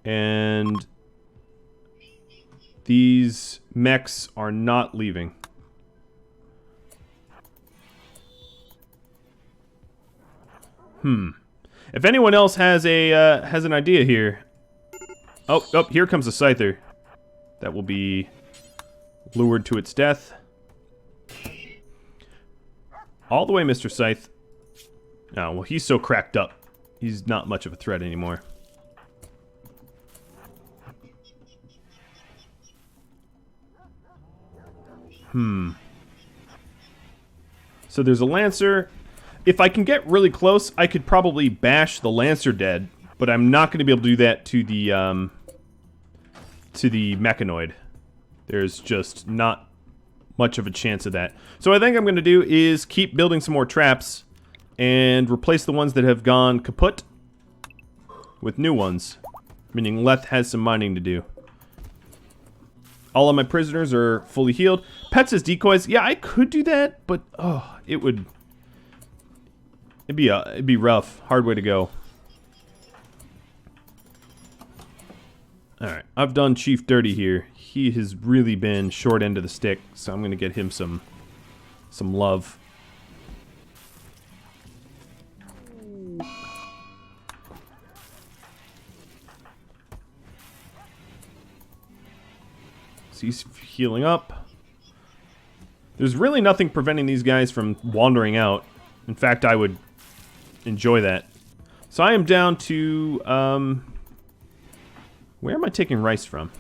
Speaker 1: And these mechs are not leaving. If anyone else has an idea here. Oh, here comes a Scyther. That will be lured to its death. All the way, Mr. Scythe. Oh, well, he's so cracked up. He's not much of a threat anymore. So there's a Lancer. If I can get really close, I could probably bash the Lancer dead, but I'm not going to be able to do that to the Mechanoid. There's just not much of a chance of that. So what I think I'm going to do is keep building some more traps and replace the ones that have gone kaput with new ones, meaning Leth has some mining to do. All of my prisoners are fully healed. Pets as decoys. Yeah, I could do that, but oh, it'd be rough. Hard way to go. All right, I've done Chief dirty here. He has really been short end of the stick, so I'm gonna get him some love. He's healing up. There's really nothing preventing these guys from wandering out. In fact, I would enjoy that. So I am down to, where am I taking rice from?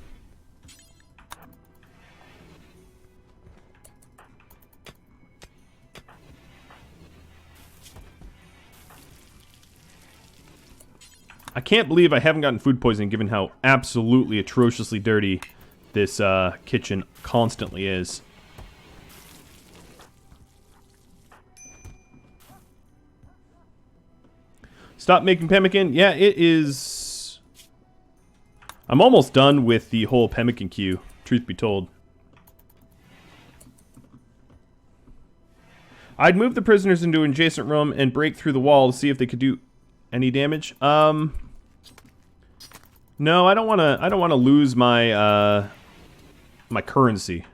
Speaker 1: I can't believe I haven't gotten food poisoning given how absolutely atrociously dirty this kitchen constantly is. Stop making pemmican. Yeah, it is. I'm almost done with the whole pemmican queue, truth be told. I'd move the prisoners into an adjacent room and break through the wall to see if they could do any damage. No, I don't want to lose my my currency.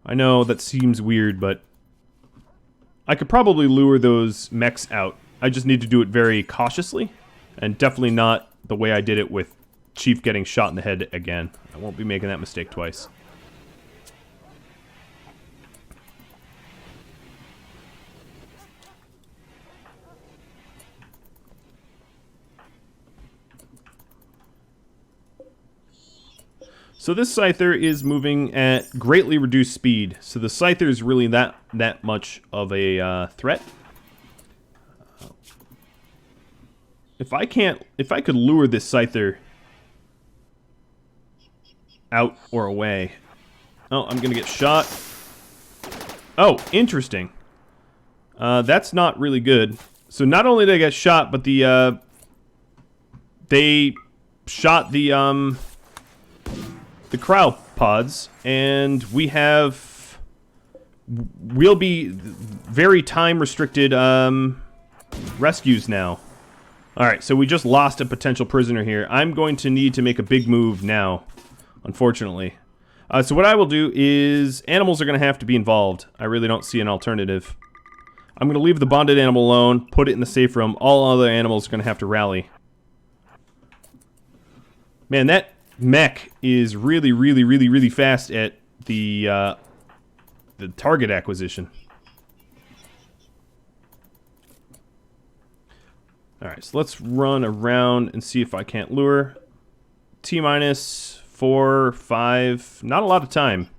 Speaker 1: I know that seems weird, but I could probably lure those mechs out. I just need to do it very cautiously and definitely not the way I did it with Chief getting shot in the head again. I won't be making that mistake twice. So this Scyther is moving at greatly reduced speed. So the Scyther is really that much of a threat. If I could lure this Scyther out or away. Oh, I'm gonna get shot. Oh, interesting. That's not really good. So not only did I get shot, but they shot the cryo pods, and we'll be very time restricted rescues now. Alright, so we just lost a potential prisoner here. I'm going to need to make a big move now, unfortunately. So what I will do is, animals are going to have to be involved. I really don't see an alternative. I'm going to leave the bonded animal alone, put it in the safe room. All other animals are going to have to rally. Man, that mech is really fast at the target acquisition. Alright, so let's run around and see if I can't lure. T-minus 4, 5, not a lot of time.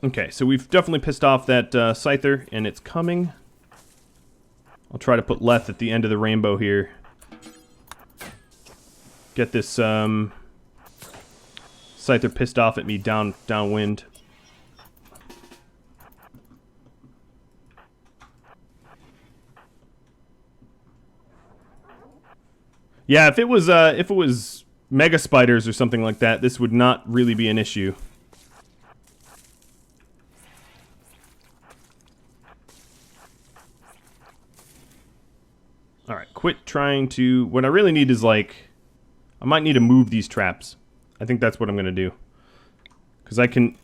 Speaker 1: Okay, so we've definitely pissed off that Scyther, and it's coming. I'll try to put Leth at the end of the rainbow here. Get this Scyther pissed off at me downwind. Yeah, if it was mega spiders or something like that, this would not really be an issue. Alright, quit trying to... What I really need is, like... I might need to move these traps. I think that's what I'm going to do. Because I can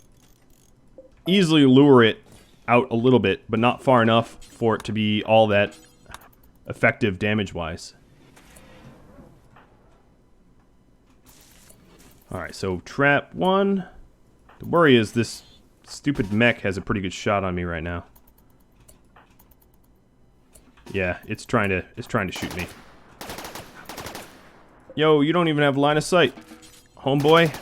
Speaker 1: easily lure it out a little bit, but not far enough for it to be all that effective damage-wise. Alright, so trap 1. The worry is this stupid mech has a pretty good shot on me right now. Yeah, it's trying to shoot me. Yo, you don't even have line of sight, homeboy.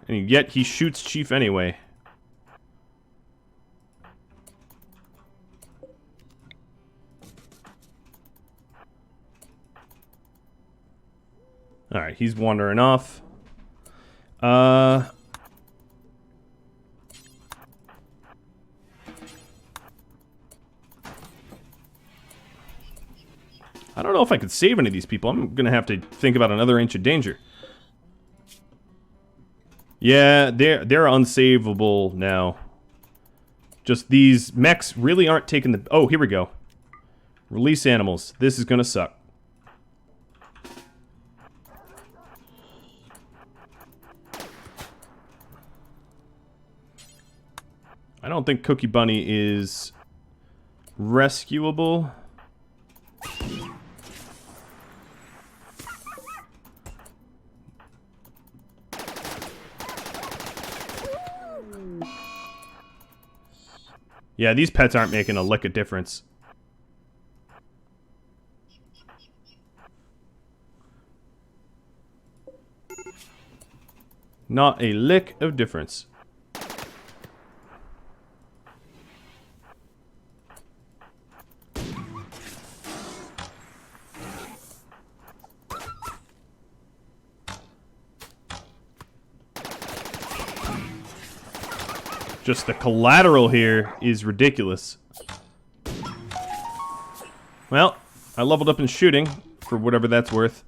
Speaker 1: And yet he shoots Chief anyway. Alright, he's wandering off. I don't know if I could save any of these people. I'm gonna have to think about another inch of danger. Yeah, they're unsavable now. Just these mechs really aren't taking the... Oh, here we go. Release animals. This is gonna suck. I don't think Cookie Bunny is rescuable. Yeah, these pets aren't making a lick of difference. Not a lick of difference. Just the collateral here is ridiculous. Well, I leveled up in shooting, for whatever that's worth.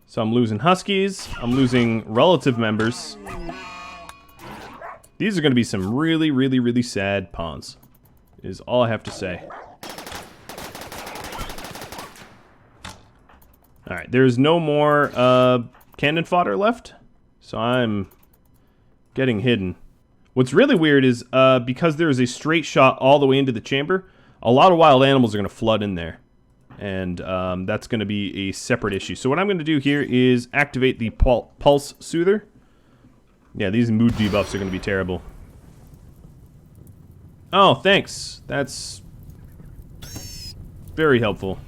Speaker 1: So I'm losing Huskies, I'm losing relative members. These are going to be some really, really, really sad pawns, is all I have to say. Alright, there's no more cannon fodder left, so I'm getting hidden. What's really weird is, because there's a straight shot all the way into the chamber, a lot of wild animals are going to flood in there. And that's going to be a separate issue. So what I'm going to do here is activate the Pulse Soother. Yeah, these mood debuffs are going to be terrible. Oh, thanks. That's very helpful.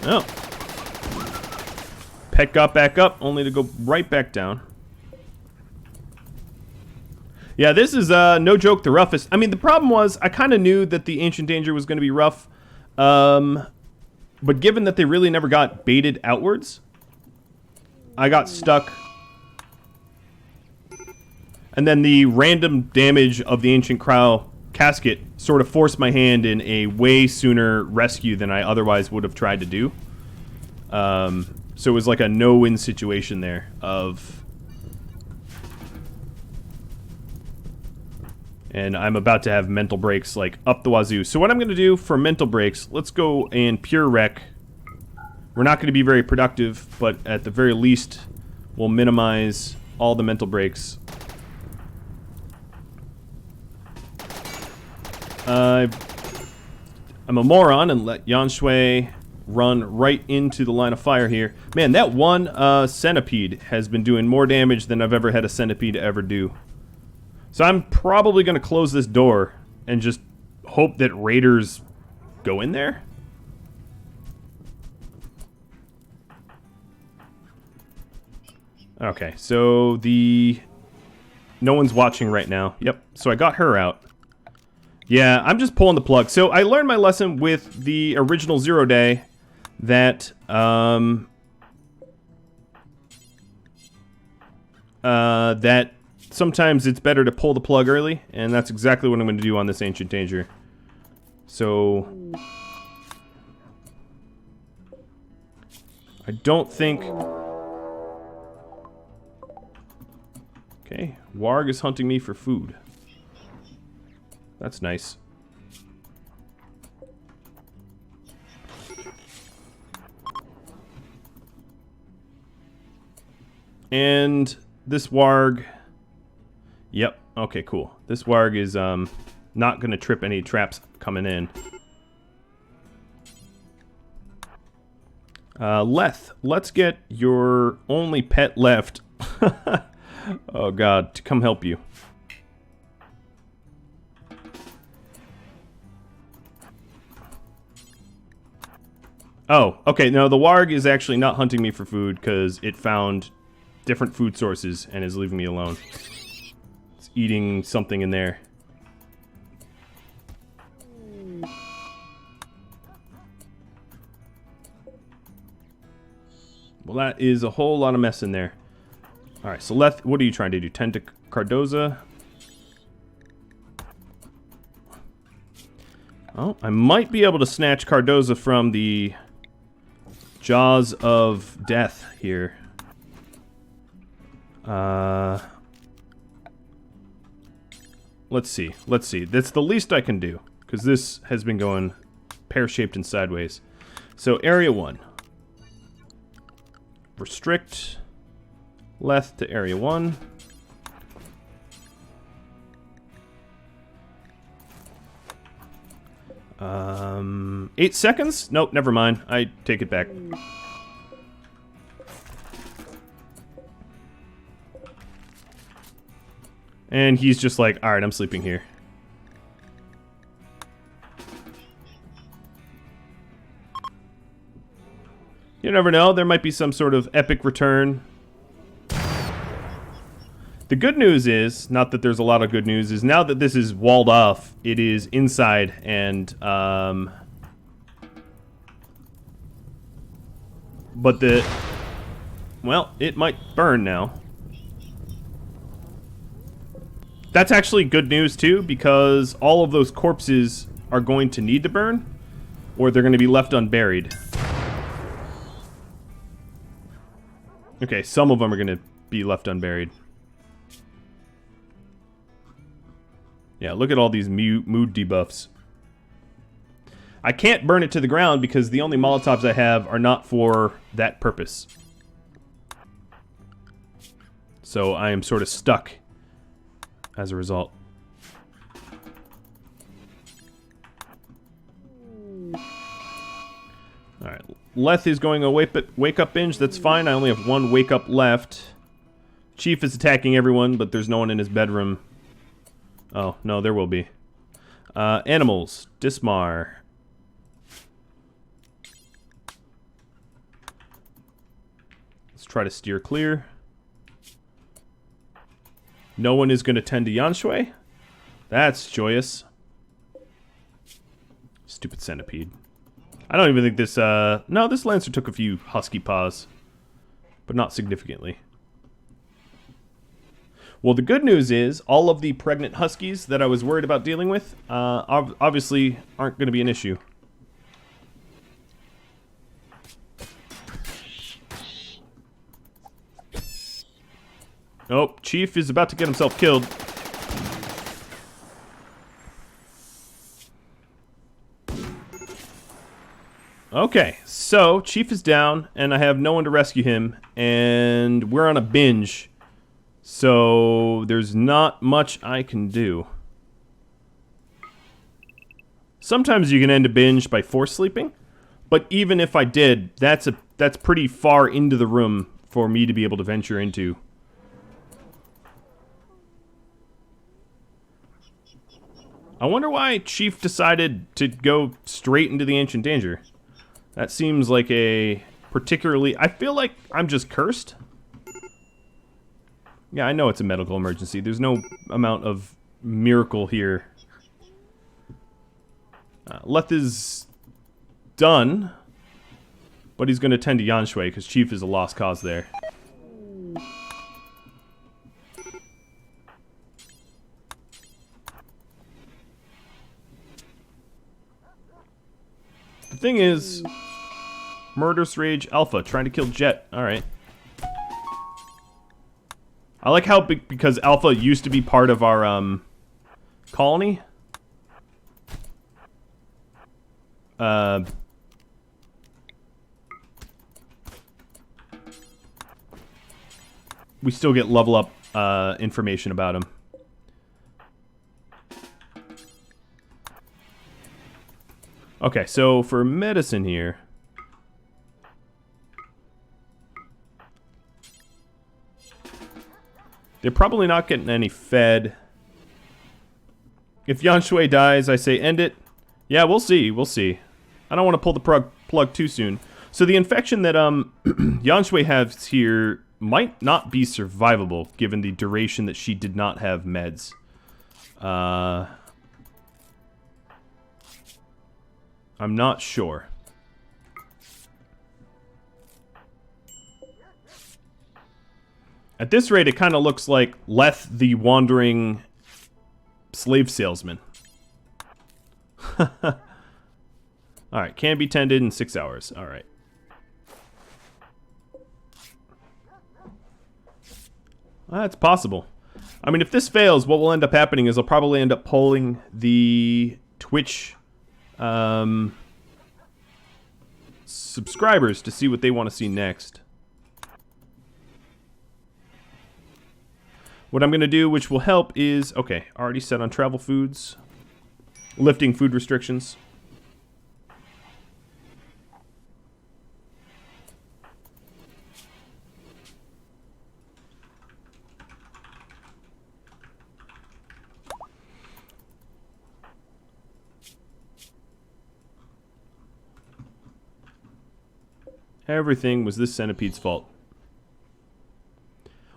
Speaker 1: Oh. Pet got back up, only to go right back down. Yeah, this is, no joke, the roughest. I mean, the problem was, I kind of knew that the Ancient Danger was going to be rough. But given that they really never got baited outwards, I got stuck. And then the random damage of the Ancient Crow casket sort of forced my hand in a way sooner rescue than I otherwise would have tried to do. So it was like a no-win situation there of... And I'm about to have mental breaks, like, up the wazoo. So what I'm going to do for mental breaks, let's go and pure wreck. We're not going to be very productive, but at the very least, we'll minimize all the mental breaks. I'm a moron and let Yan Shui run right into the line of fire here. Man, that one centipede has been doing more damage than I've ever had a centipede ever do. So I'm probably going to close this door and just hope that raiders go in there. Okay, so no one's watching right now. Yep, so I got her out. Yeah, I'm just pulling the plug. So I learned my lesson with the original Zero Day that that sometimes it's better to pull the plug early, and that's exactly what I'm going to do on this Ancient Danger. So I don't think... Okay, Warg is hunting me for food. That's nice. And this Warg... Yep, okay, cool. This Warg is not going to trip any traps coming in. Leth, let's get your only pet left. Oh god, to come help you. Oh, okay, no, the Warg is actually not hunting me for food because it found different food sources and is leaving me alone. It's eating something in there. Well, that is a whole lot of mess in there. Alright, so Leth, what are you trying to do? Tend to Cardoza? Oh, I might be able to snatch Cardoza from the jaws of death here. Let's see. Let's see. That's the least I can do, because this has been going pear-shaped and sideways. So, Area 1. Restrict Leth to Area 1. Um, 8 seconds? Nope, never mind. I take it back. And he's just like, alright, I'm sleeping here. You never know, there might be some sort of epic return. The good news is, not that there's a lot of good news, is now that this is walled off, it is inside and, but well, it might burn now. That's actually good news too, because all of those corpses are going to need to burn, or they're going to be left unburied. Okay, some of them are going to be left unburied. Yeah, look at all these mood debuffs. I can't burn it to the ground because the only Molotovs I have are not for that purpose. So I am sort of stuck as a result. Alright, Leth is going a wake up binge. That's fine. I only have one wake up left. Chief is attacking everyone, but there's no one in his bedroom. Oh, no, there will be. Animals. Dismar. Let's try to steer clear. No one is going to tend to Yanshui. That's joyous. Stupid centipede. I don't even think this, no, this Lancer took a few husky paws. But not significantly. Well, the good news is, all of the pregnant huskies that I was worried about dealing with, obviously aren't going to be an issue. Oh, Chief is about to get himself killed. Okay, so Chief is down, and I have no one to rescue him, and we're on a binge. So there's not much I can do. Sometimes you can end a binge by force sleeping, but even if I did, that's pretty far into the room for me to be able to venture into. I wonder why Chief decided to go straight into the Ancient Danger. That seems like a particularly... I feel like I'm just cursed. Yeah, I know it's a medical emergency. There's no amount of miracle here. Leth is done, but he's going to tend to Yanshui because Chief is a lost cause there. The thing is, Murderous Rage Alpha trying to kill Jet. Alright. I like how, because Alpha used to be part of our, colony. We still get level up, information about him. Okay, so for medicine here... They're probably not getting any fed. If Yanshui dies, I say end it. Yeah, we'll see, we'll see. I don't want to pull the plug too soon. So the infection that Yanshui has here might not be survivable, given the duration that she did not have meds. I'm not sure. At this rate, it kind of looks like Leth the wandering slave salesman. Alright, can be tended in 6 hours. Alright. That's possible. I mean, if this fails, what will end up happening is I'll probably end up polling the Twitch subscribers to see what they want to see next. What I'm going to do, which will help, is... Okay, already set on travel foods. Lifting food restrictions. Everything was this centipede's fault.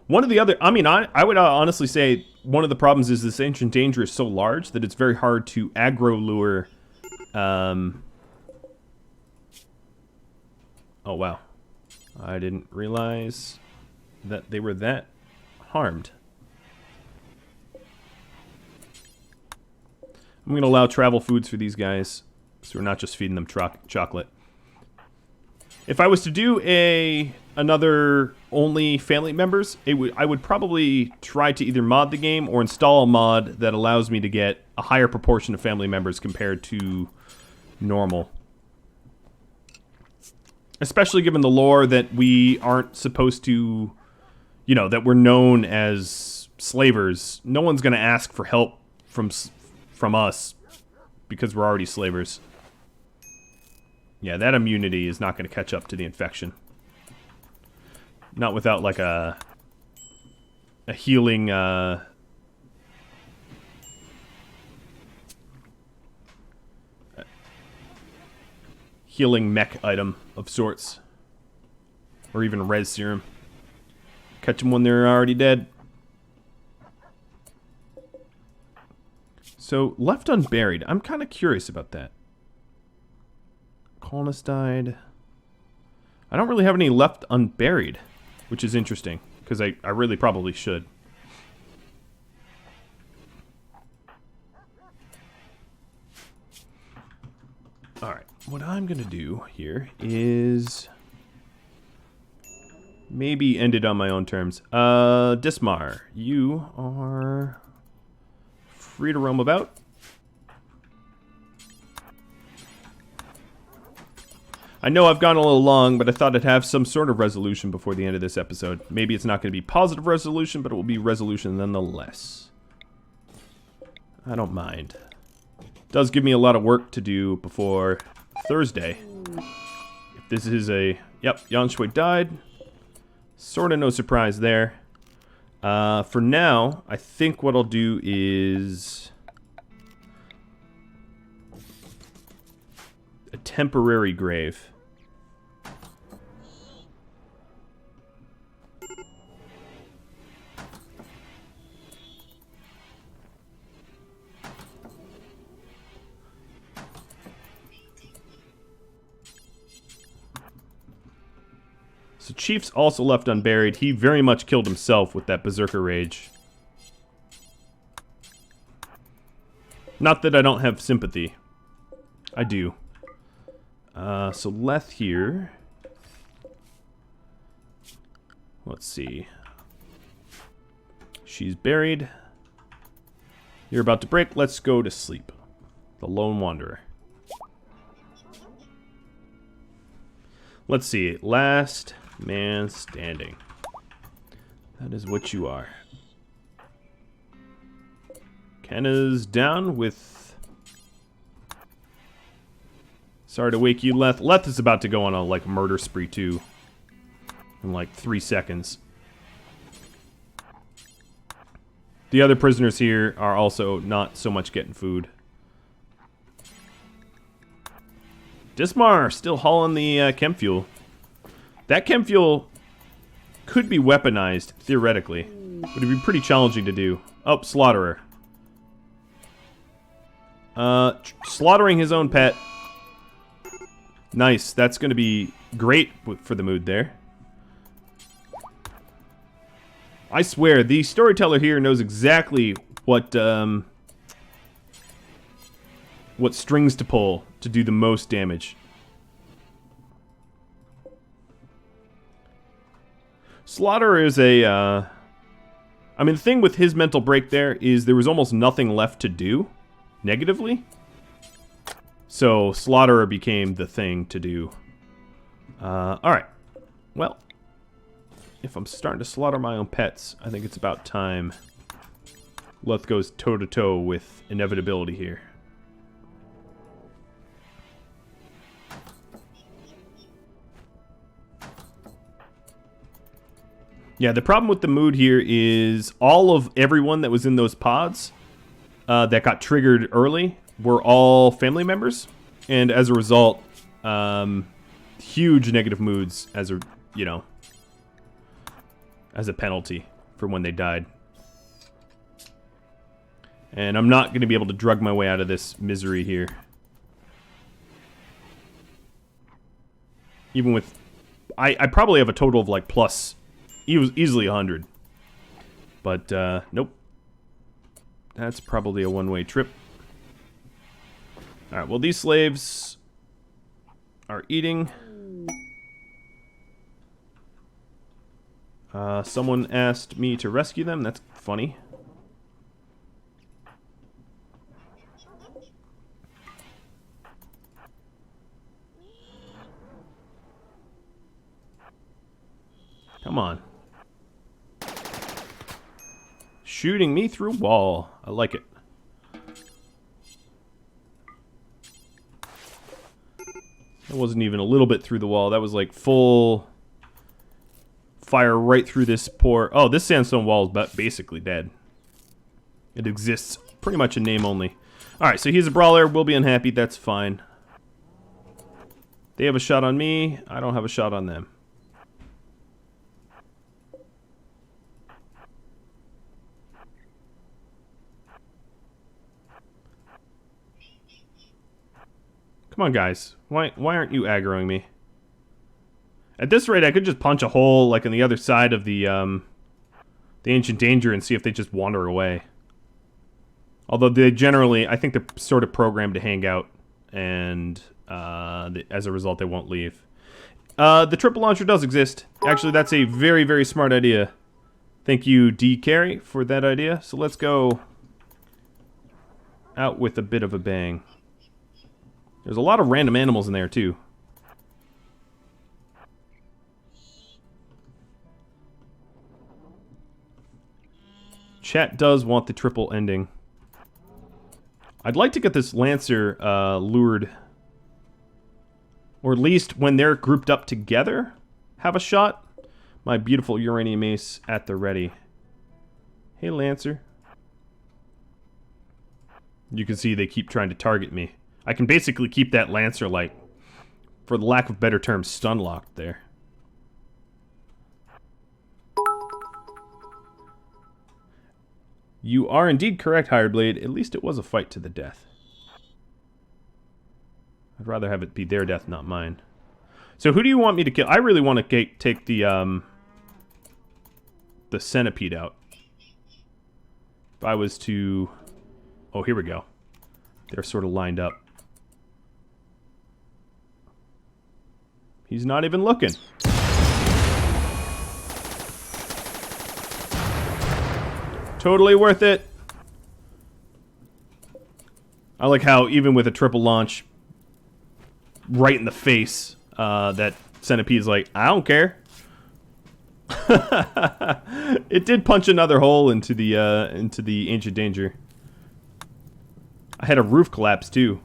Speaker 1: One of the other... I mean, I would honestly say one of the problems is this Ancient Danger is so large that it's very hard to aggro lure... Oh, wow. I didn't realize that they were that harmed. I'm going to allow travel foods for these guys, so we're not just feeding them chocolate. If I was to do another only family members, I would probably try to either mod the game or install a mod that allows me to get a higher proportion of family members compared to normal. Especially given the lore that we aren't supposed to, you know, that we're known as slavers. No one's going to ask for help from us because we're already slavers. Yeah, that immunity is not going to catch up to the infection. Not without, like, a healing, healing mech item of sorts. Or even res serum. Catch them when they're already dead. So, left unburied. I'm kind of curious about that. Colonist died. I don't really have any left unburied, which is interesting, because I really probably should. Alright, what I'm going to do here is maybe end it on my own terms. Dismar, you are free to roam about. I know I've gone a little long, but I thought I'd have some sort of resolution before the end of this episode. Maybe it's not going to be positive resolution, but it will be resolution nonetheless. I don't mind. It does give me a lot of work to do before Thursday. If this is a... Yep, Yang Shui died. Sort of no surprise there. For now, I think what I'll do is... a temporary grave. So Chief's also left unburied. He very much killed himself with that Berserker Rage. Not that I don't have sympathy. I do. So Leth here. Let's see. She's buried. You're about to break. Let's go to sleep. The Lone Wanderer. Let's see. Last man standing. That is what you are. Kenna's down with... Sorry to wake you, Leth. Leth is about to go on a, like, murder spree, too. In, like, 3 seconds. The other prisoners here are also not so much getting food. Dismar still hauling the chem fuel. That chem fuel could be weaponized, theoretically. But it'd be pretty challenging to do. Oh, Slaughterer. Slaughtering his own pet. Nice. That's going to be great for the mood there. I swear, the storyteller here knows exactly what strings to pull to do the most damage. Slaughter is a... I mean, the thing with his mental break there is there was almost nothing left to do, negatively. So, Slaughterer became the thing to do. Alright. Well, if I'm starting to slaughter my own pets, I think it's about time Leth goes toe-to-toe with inevitability here. Yeah, the problem with the mood here is all of everyone that was in those pods that got triggered early were all family members, and as a result, huge negative moods as a, you know, as a penalty for when they died. And I'm not going to be able to drug my way out of this misery here. Even with... I probably have a total of, like, plus... easily 100. But, nope. That's probably a one-way trip. Alright, well, these slaves are eating. Someone asked me to rescue them. That's funny. Come on. Shooting me through wall. I like it. That wasn't even a little bit through the wall. That was like full fire right through this poor... Oh, this sandstone wall is basically dead. It exists pretty much in name only. Alright, so he's a brawler. We'll be unhappy. That's fine. They have a shot on me. I don't have a shot on them. Come on, guys. Why aren't you aggroing me? At this rate, I could just punch a hole like on the other side of the Ancient Danger and see if they just wander away. Although they generally, I think they're sort of programmed to hang out, and as a result, they won't leave. The triple launcher does exist. Actually, that's a very, very smart idea. Thank you, D. Carey, for that idea. So let's go out with a bit of a bang. There's a lot of random animals in there, too. Chat does want the triple ending. I'd like to get this Lancer lured. Or at least when they're grouped up together, have a shot. My beautiful uranium ace at the ready. Hey, Lancer. You can see they keep trying to target me. I can basically keep that Lancer, like, for the lack of better term, stun locked there. You are indeed correct, Hireblade. At least it was a fight to the death. I'd rather have it be their death, not mine. So who do you want me to kill? I really want to take the centipede out. If I was to... Oh, here we go. They're sort of lined up. He's not even looking. Totally worth it. I like how even with a triple launch right in the face, that centipede's like, I don't care. It did punch another hole into the Ancient Danger. I had a roof collapse too.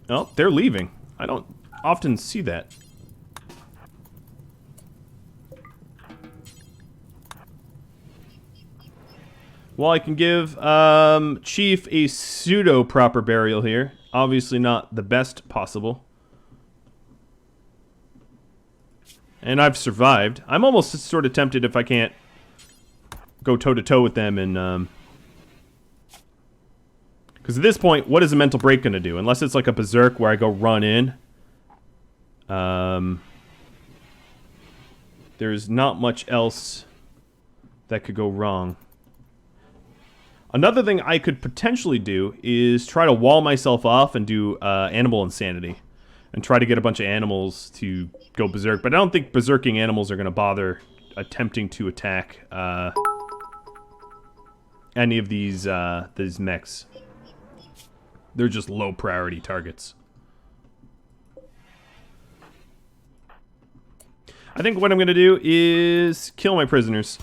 Speaker 1: Oh, they're leaving. I don't often see that. Well, I can give Chief a pseudo-proper burial here. Obviously not the best possible. And I've survived. I'm almost sort of tempted if I can't go toe-to-toe with them and... Because at this point, what is a mental break going to do? Unless it's like a berserk where I go run in. There's not much else that could go wrong. Another thing I could potentially do is try to wall myself off and do animal insanity. And try to get a bunch of animals to go berserk. But I don't think berserking animals are going to bother attempting to attack any of these mechs. They're just low priority targets. I think what I'm going to do is kill my prisoners.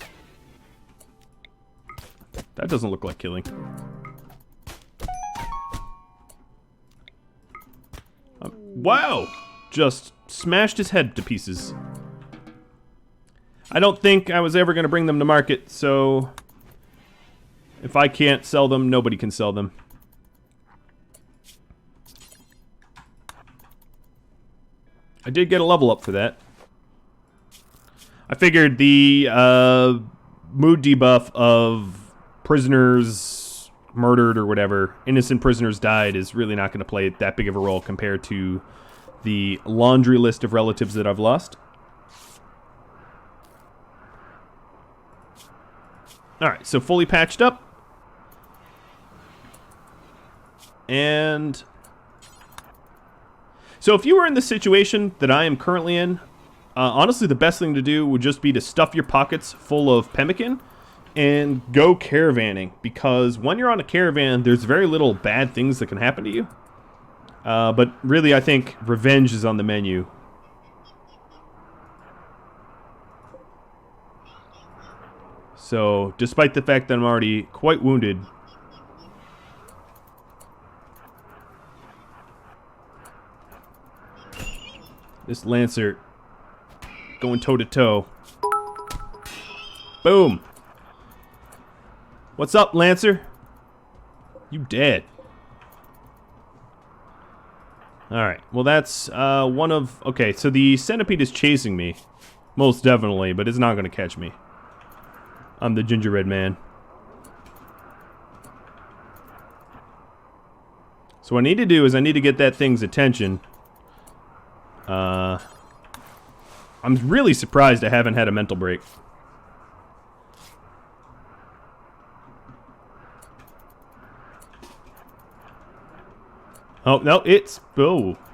Speaker 1: That doesn't look like killing. Wow! Just smashed his head to pieces. I don't think I was ever going to bring them to market, so... If I can't sell them, nobody can sell them. I did get a level up for that. I figured the mood debuff of prisoners murdered or whatever, innocent prisoners died, is really not going to play that big of a role compared to the laundry list of relatives that I've lost. Alright, so fully patched up. And... So if you were in the situation that I am currently in, honestly, the best thing to do would just be to stuff your pockets full of pemmican and go caravanning. Because when you're on a caravan, there's very little bad things that can happen to you. But really, I think revenge is on the menu. So, despite the fact that I'm already quite wounded, this Lancer going toe-to-toe. Boom! What's up, Lancer? You dead. Alright, well that's one of... Okay, so the centipede is chasing me. Most definitely, but it's not going to catch me. I'm the gingerbread man. So what I need to do is I need to get that thing's attention. I'm really surprised I haven't had a mental break. Oh, no, it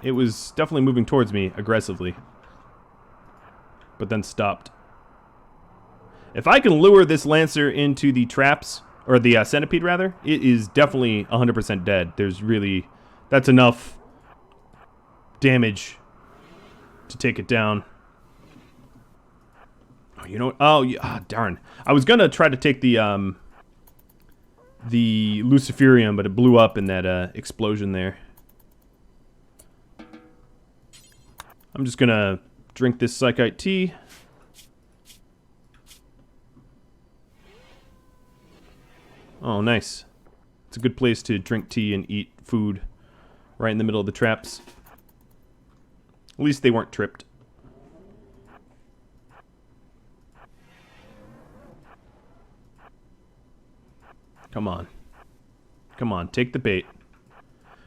Speaker 1: was definitely moving towards me aggressively. But then stopped. If I can lure this Lancer into the traps, or the centipede rather, it is definitely 100% dead. There's really, that's enough damage to take it down. Oh, you know, darn. I was gonna try to take the Luciferium, but it blew up in that explosion there. I'm just gonna drink this Psychite tea. Oh, nice. It's a good place to drink tea and eat food. Right in the middle of the traps. At least they weren't tripped. Come on. Come on, take the bait.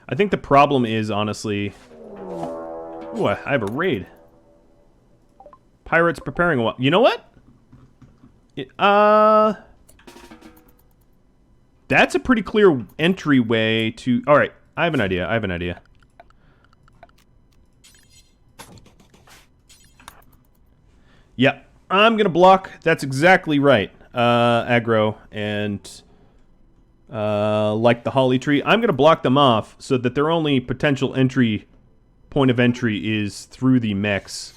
Speaker 1: I think the problem is, honestly... Ooh, I have a raid. Pirates preparing a... You know what? That's a pretty clear entryway to... Alright, I have an idea. Yeah, I'm gonna block. That's exactly right. Aggro and... like the holly tree. I'm gonna block them off so that their only potential point of entry is through the mechs.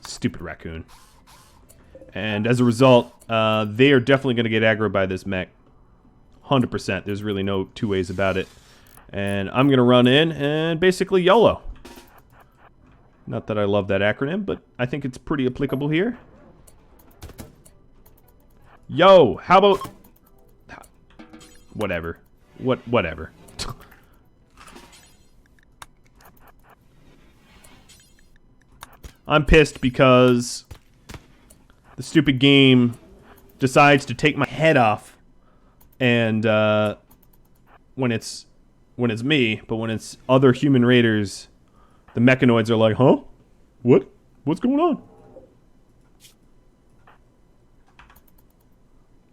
Speaker 1: Stupid raccoon. And as a result, they are definitely going to get aggroed by this mech. 100%. There's really no two ways about it. And I'm going to run in and basically YOLO. Not that I love that acronym, but I think it's pretty applicable here. Yo, how about... Whatever. Whatever. I'm pissed because... the stupid game decides to take my head off, and when it's me, but when it's other human raiders, the mechanoids are like, huh? What's going on?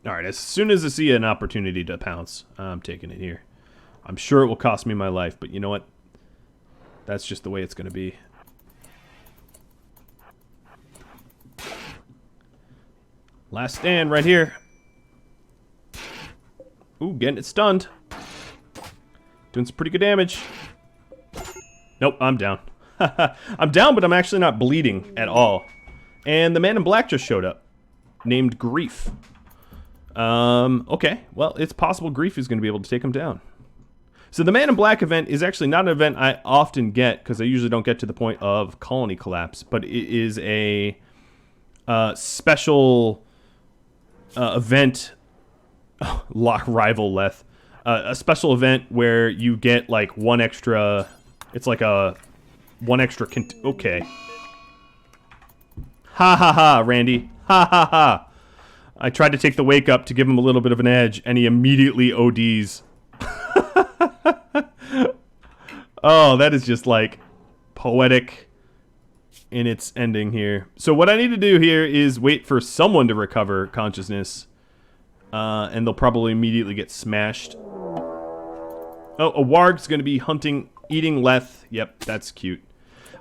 Speaker 1: Alright, as soon as I see an opportunity to pounce, I'm taking it here. I'm sure it will cost me my life, but you know what? That's just the way it's going to be. Last stand right here. Ooh, getting it stunned. Doing some pretty good damage. Nope, I'm down. I'm down, but I'm actually not bleeding at all. And the man in black just showed up. Named Grief. Okay. Well, it's possible Grief is going to be able to take him down. So the man in black event is actually not an event I often get, because I usually don't get to the point of colony collapse. But it is a special... event, rival Leth, a special event where you get like one extra, it's like a one extra, okay. Ha ha ha, Randy, ha ha ha. I tried to take the wake up to give him a little bit of an edge, and he immediately ODs. Oh, that is just like poetic in its ending here. So what I need to do here is wait for someone to recover consciousness, and they'll probably immediately get smashed. Oh, a warg's going to be hunting Eating Leth. Yep, that's cute.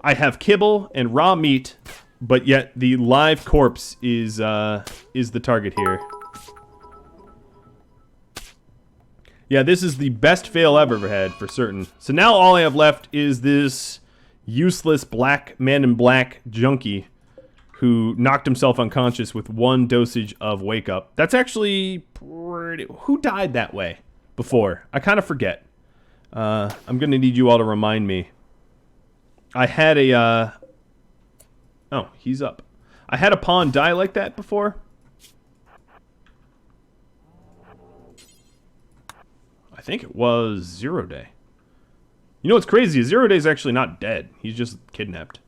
Speaker 1: I have kibble and raw meat, but yet the live corpse is the target here. Yeah, this is the best fail I've ever had, for certain. So now all I have left is this useless black man in black junkie who knocked himself unconscious with 1 dosage of Wake Up. That's actually pretty... Who died that way before? I kind of forget. I'm going to need you all to remind me. I had a... Oh, he's up. I had a pawn die like that before. I think it was Zero Day. You know what's crazy is Zero Day's actually not dead. He's just kidnapped.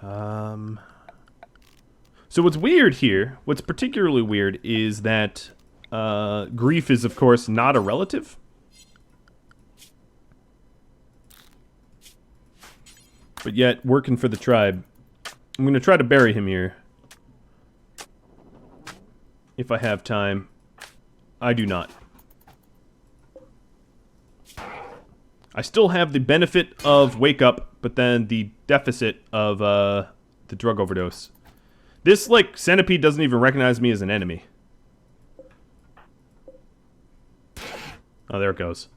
Speaker 1: So what's weird here, what's particularly weird is that Grief is, of course, not a relative. But yet, working for the tribe. I'm going to try to bury him here. If I have time. I do not. I still have the benefit of Wake Up, but then the deficit of the drug overdose. This, like, centipede doesn't even recognize me as an enemy. Oh, there it goes.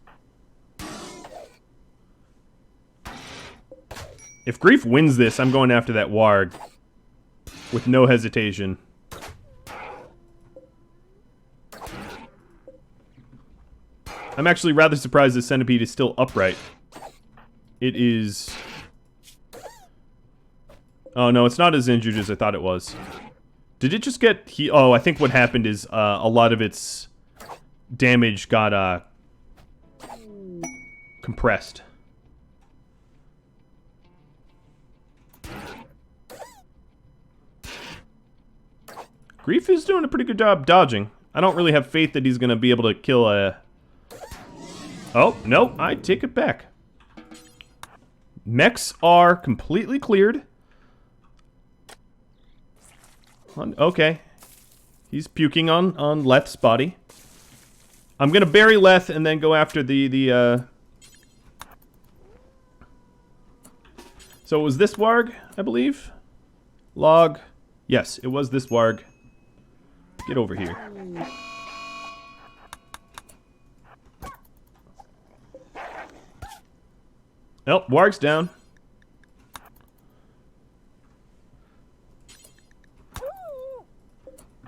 Speaker 1: If Grief wins this, I'm going after that warg. With no hesitation. I'm actually rather surprised the centipede is still upright. It is... Oh, no, it's not as injured as I thought it was. Did it just get... Oh, I think what happened is a lot of its damage got compressed. Grief is doing a pretty good job dodging. I don't really have faith that he's going to be able to kill a... Oh, no, I take it back. Mechs are completely cleared. Okay. He's puking on Leth's body. I'm going to bury Leth and then go after the So it was this warg, I believe? Log. Yes, it was this warg. Get over here. Oh, warg's down.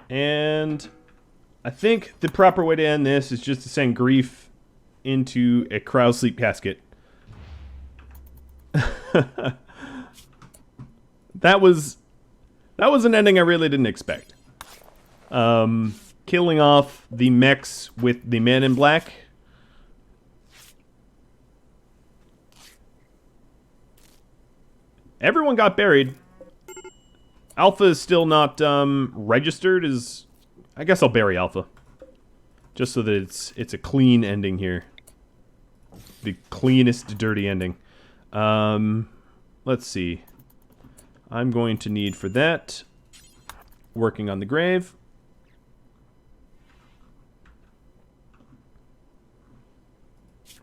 Speaker 1: And I think the proper way to end this is just to send Grief into a cryo sleep casket. That was an ending I really didn't expect. Killing off the mechs with the man in black. Everyone got buried. Alpha is still not registered as... I guess I'll bury Alpha. Just so that it's a clean ending here. The cleanest dirty ending. Let's see. I'm going to need for that... Working on the grave.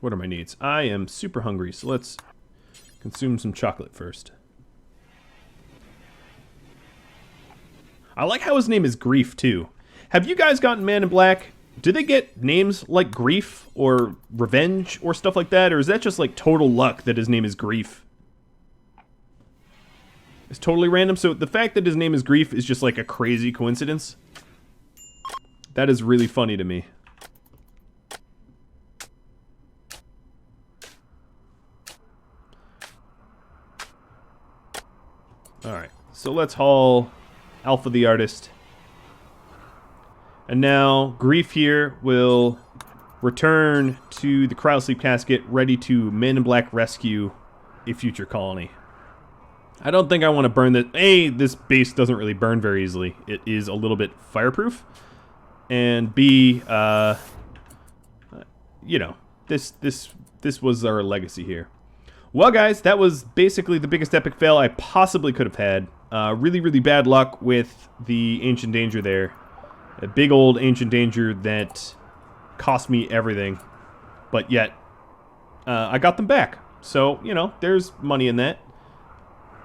Speaker 1: What are my needs? I am super hungry, so let's consume some chocolate first. I like how his name is Grief, too. Have you guys gotten Man in Black? Do they get names like Grief or Revenge or stuff like that? Or is that just like total luck that his name is Grief? It's totally random. So the fact that his name is Grief is just like a crazy coincidence. That is really funny to me. Alright, so let's haul Alpha the Artist. And now Grief here will return to the cryosleep casket, ready to Man in Black rescue a future colony. I don't think I want to burn this. A, this base doesn't really burn very easily. It is a little bit fireproof. And B, you know, this was our legacy here. Well, guys, that was basically the biggest epic fail I possibly could have had. Really, really bad luck with the Ancient Danger there. A big old Ancient Danger that cost me everything. But yet, I got them back. So, you know, there's money in that,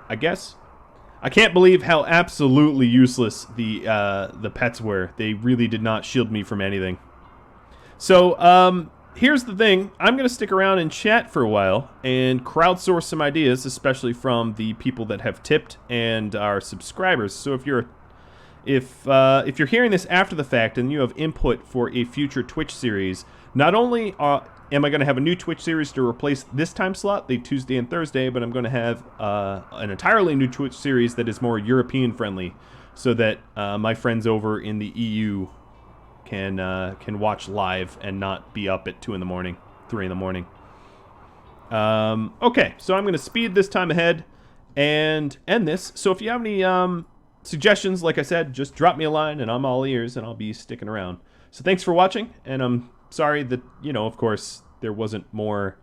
Speaker 1: I guess. I can't believe how absolutely useless the pets were. They really did not shield me from anything. So, here's the thing. I'm going to stick around and chat for a while and crowdsource some ideas, especially from the people that have tipped and our subscribers. So if you're hearing this after the fact and you have input for a future Twitch series, not only am I going to have a new Twitch series to replace this time slot, the Tuesday and Thursday, but I'm going to have an entirely new Twitch series that is more European friendly, so that my friends over in the EU can watch live and not be up at 2 in the morning, 3 in the morning. Okay, so I'm going to speed this time ahead and end this. So if you have any suggestions, like I said, just drop me a line and I'm all ears and I'll be sticking around. So thanks for watching, and I'm sorry that, you know, of course, there wasn't more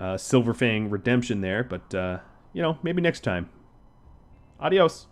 Speaker 1: Silverfang redemption there, but, you know, maybe next time. Adios.